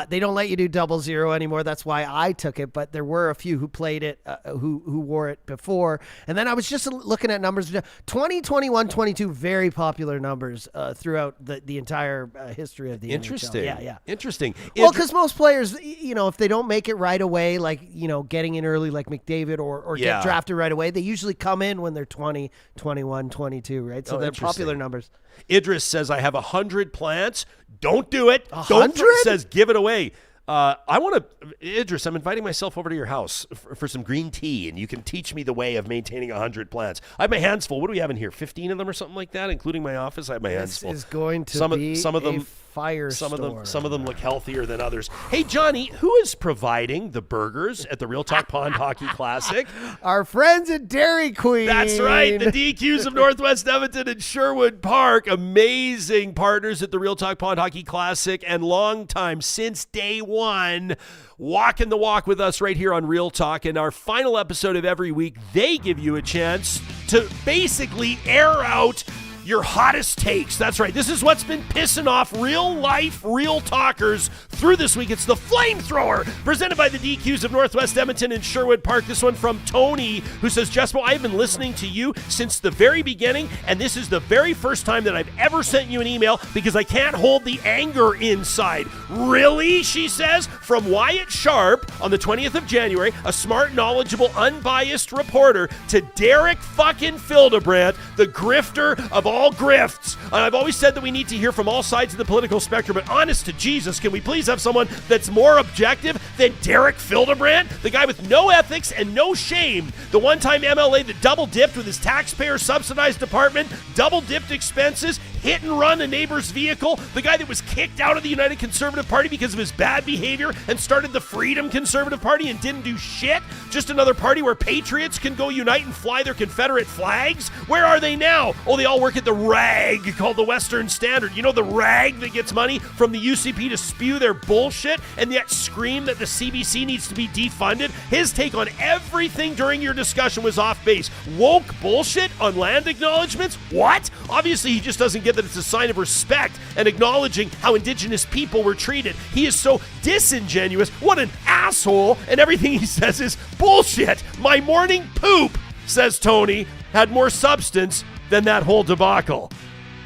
they don't let you do 00 anymore. That's why I took it. But there were a few who played it, who wore it before. And then I was just looking at numbers. 20, 21, 22, very popular numbers throughout the entire history of the Interesting. NHL. Yeah. Interesting. Well, because most players, if they don't make it right away, like, getting in early like McDavid or get drafted right away, they usually come in when they're 20, 21, 22, right? So they're popular numbers. Idris says, I have 100 plants. Don't do it. 100? Says, give it away. I want to, Idris, I'm inviting myself over to your house for some green tea, and you can teach me the way of maintaining 100 plants. I have my hands full. What do we have in here? 15 of them or something like that, including my office? I have my hands full. This is going to be some of them, a firestorm. Some of them look healthier than others. Hey, Johnny, who is providing the burgers at the Real Talk Pond Hockey Classic? Our friends at Dairy Queen. That's right. The DQs of Northwest Edmonton and Sherwood Park. Amazing partners at the Real Talk Pond Hockey Classic and long time, since day one, walking the walk with us right here on Real Talk. In our final episode of every week, they give you a chance to basically air out your hottest takes. That's right. This is what's been pissing off real life, real talkers through this week. It's the Flamethrower, presented by the DQs of Northwest Edmonton and Sherwood Park. This one from Tony, who says, Jespo, I've been listening to you since the very beginning, and this is the very first time that I've ever sent you an email because I can't hold the anger inside. Really? She says, from Wyatt Sharp on the 20th of January, a smart, knowledgeable, unbiased reporter, to Derek fucking Fildebrandt, the grifter of all grifts. I've always said that we need to hear from all sides of the political spectrum, but honest to Jesus, can we please have someone that's more objective than Derek Fildebrandt, the guy with no ethics and no shame, the one-time MLA that double-dipped with his taxpayer-subsidized apartment, double-dipped expenses, hit and run a neighbor's vehicle, the guy that was kicked out of the United Conservative Party because of his bad behavior and started the Freedom Conservative Party and didn't do shit, just another party where patriots can go unite and fly their Confederate flags. Where are they now? Oh, they all work at the rag called the Western Standard. You know, the rag that gets money from the UCP to spew their bullshit and yet scream that the CBC needs to be defunded. His take on everything during your discussion was off base. Woke bullshit on land acknowledgements? What? Obviously, he just doesn't get that it's a sign of respect and acknowledging how Indigenous people were treated. He is so disingenuous. What an asshole. And everything he says is bullshit. My morning poop, says Tony, had more substance than that whole debacle.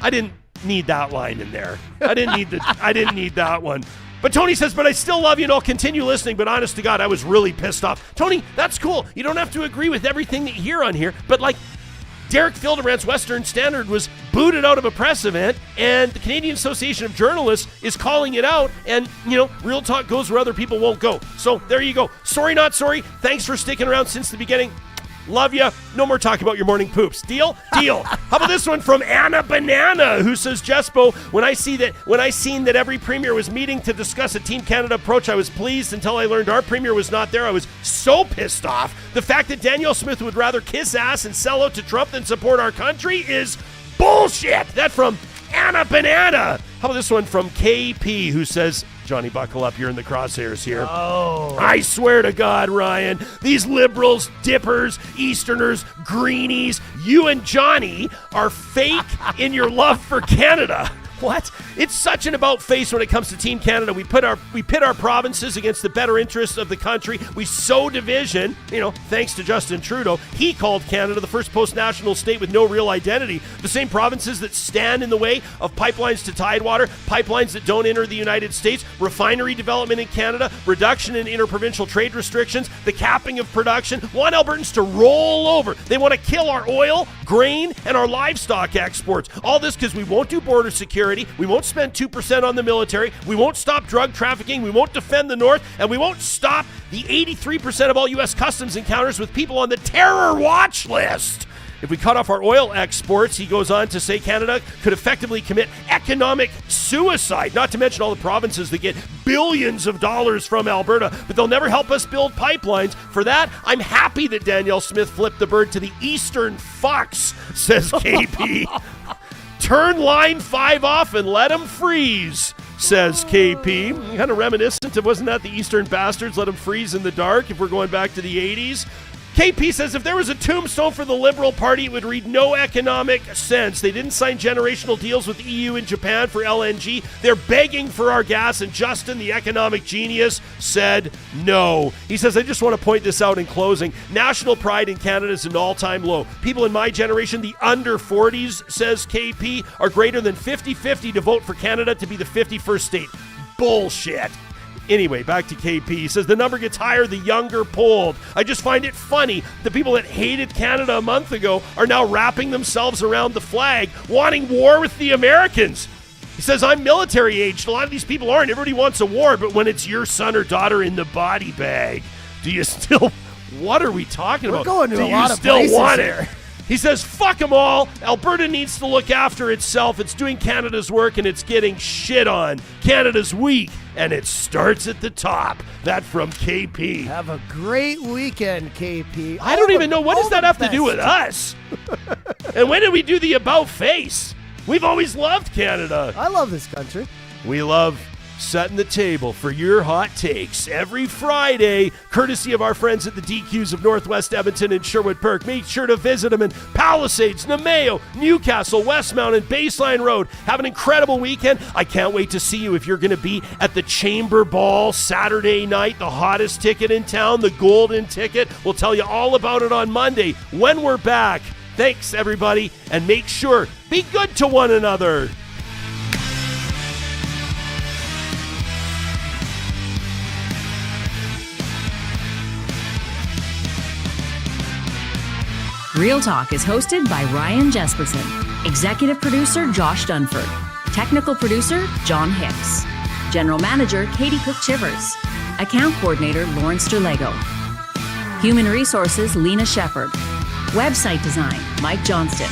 I didn't need that line in there. I didn't need that one. But Tony says, but I still love you and I'll continue listening, but honest to God, I was really pissed off. Tony, that's cool. You don't have to agree with everything that you hear on here, but like, Derek Fildebrandt's Western Standard was booted out of a press event, and the Canadian Association of Journalists is calling it out, and, Real Talk goes where other people won't go. So there you go. Sorry, not sorry. Thanks for sticking around since the beginning. Love ya. No more talk about your morning poops. Deal? Deal. How about this one from Anna Banana, who says, Jespo, when I seen that every premier was meeting to discuss a Team Canada approach, I was pleased until I learned our premier was not there. I was so pissed off. The fact that Danielle Smith would rather kiss ass and sell out to Trump than support our country is bullshit. That from Anna Banana. How about this one from KP, who says, Johnny, buckle up. You're in the crosshairs here. Oh. I swear to God, Ryan, these liberals, dippers, Easterners, greenies, you and Johnny are fake in your love for Canada. What? It's such an about face when it comes to Team Canada. We pit our provinces against the better interests of the country. We sow division. Thanks to Justin Trudeau, he called Canada the first post-national state with no real identity. The same provinces that stand in the way of pipelines to Tidewater, pipelines that don't enter the United States, refinery development in Canada, reduction in interprovincial trade restrictions, the capping of production, want Albertans to roll over. They want to kill our oil, grain, and our livestock exports. All this because we won't do border security. We won't spend 2% on the military. We won't stop drug trafficking. We won't defend the North. And we won't stop the 83% of all U.S. customs encounters with people on the terror watch list. If we cut off our oil exports, he goes on to say Canada could effectively commit economic suicide, not to mention all the provinces that get billions of dollars from Alberta, but they'll never help us build pipelines. For that, I'm happy that Danielle Smith flipped the bird to the Eastern Fox, says KP. Turn line 5 off and let them freeze, says KP. Kind of reminiscent of, wasn't that the Eastern Bastards, let them freeze in the dark, if we're going back to the 80s? KP says if there was a tombstone for the Liberal Party, it would read no economic sense. They didn't sign generational deals with the EU and Japan for LNG. They're begging for our gas, and Justin, the economic genius, said no. He says, I just want to point this out in closing. National pride in Canada is an all-time low. People in my generation, the under 40s, says KP, are greater than 50-50 to vote for Canada to be the 51st state. Bullshit. Anyway, back to KP. He says the number gets higher the younger polled. I just find it funny the people that hated Canada a month ago are now wrapping themselves around the flag, wanting war with the Americans. He says, I'm military aged. A lot of these people aren't. Everybody wants a war, but when it's your son or daughter in the body bag, do you still... What are we talking about? We're going to do a lot of still places want here. it? He says, fuck them all. Alberta needs to look after itself. It's doing Canada's work and it's getting shit on. Canada's weak and it starts at the top. That from KP. Have a great weekend, KP. I don't even know. What does that have to do with us? And when did we do the about face? We've always loved Canada. I love this country. We love setting the table for your hot takes every Friday, courtesy of our friends at the DQs of Northwest Edmonton and Sherwood Park. Make sure to visit them in Palisades, Namao, Newcastle, Westmount, and Baseline Road. Have an incredible weekend. I can't wait to see you if you're going to be at the Chamber Ball Saturday night, the hottest ticket in town, the golden ticket. We'll tell you all about it on Monday when we're back. Thanks, everybody, and make sure, be good to one another. Real Talk is hosted by Ryan Jesperson, executive producer Josh Dunford, technical producer John Hicks, general manager Katie Cook-Chivers, account coordinator Lawrence Derlego, human resources Lena Shepard, website design Mike Johnston,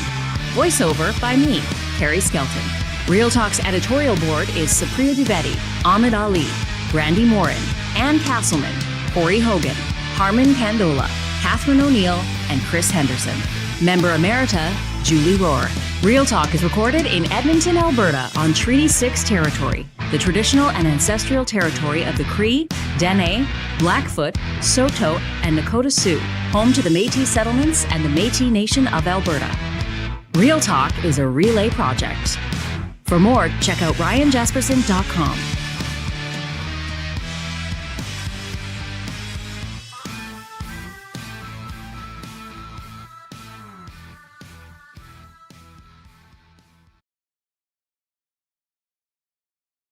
voiceover by me, Carrie Skelton. Real Talk's editorial board is Supriya Dwivedi, Ahmed Ali, Brandy Morin, Ann Castleman, Corey Hogan, Harman Kandola, Catherine O'Neill, and Chris Henderson. Member Emerita, Julie Rohr. Real Talk is recorded in Edmonton, Alberta on Treaty 6 territory, the traditional and ancestral territory of the Cree, Dene, Blackfoot, Saulteaux, and Nakota Sioux, home to the Métis settlements and the Métis Nation of Alberta. Real Talk is a relay project. For more, check out ryanjesperson.com.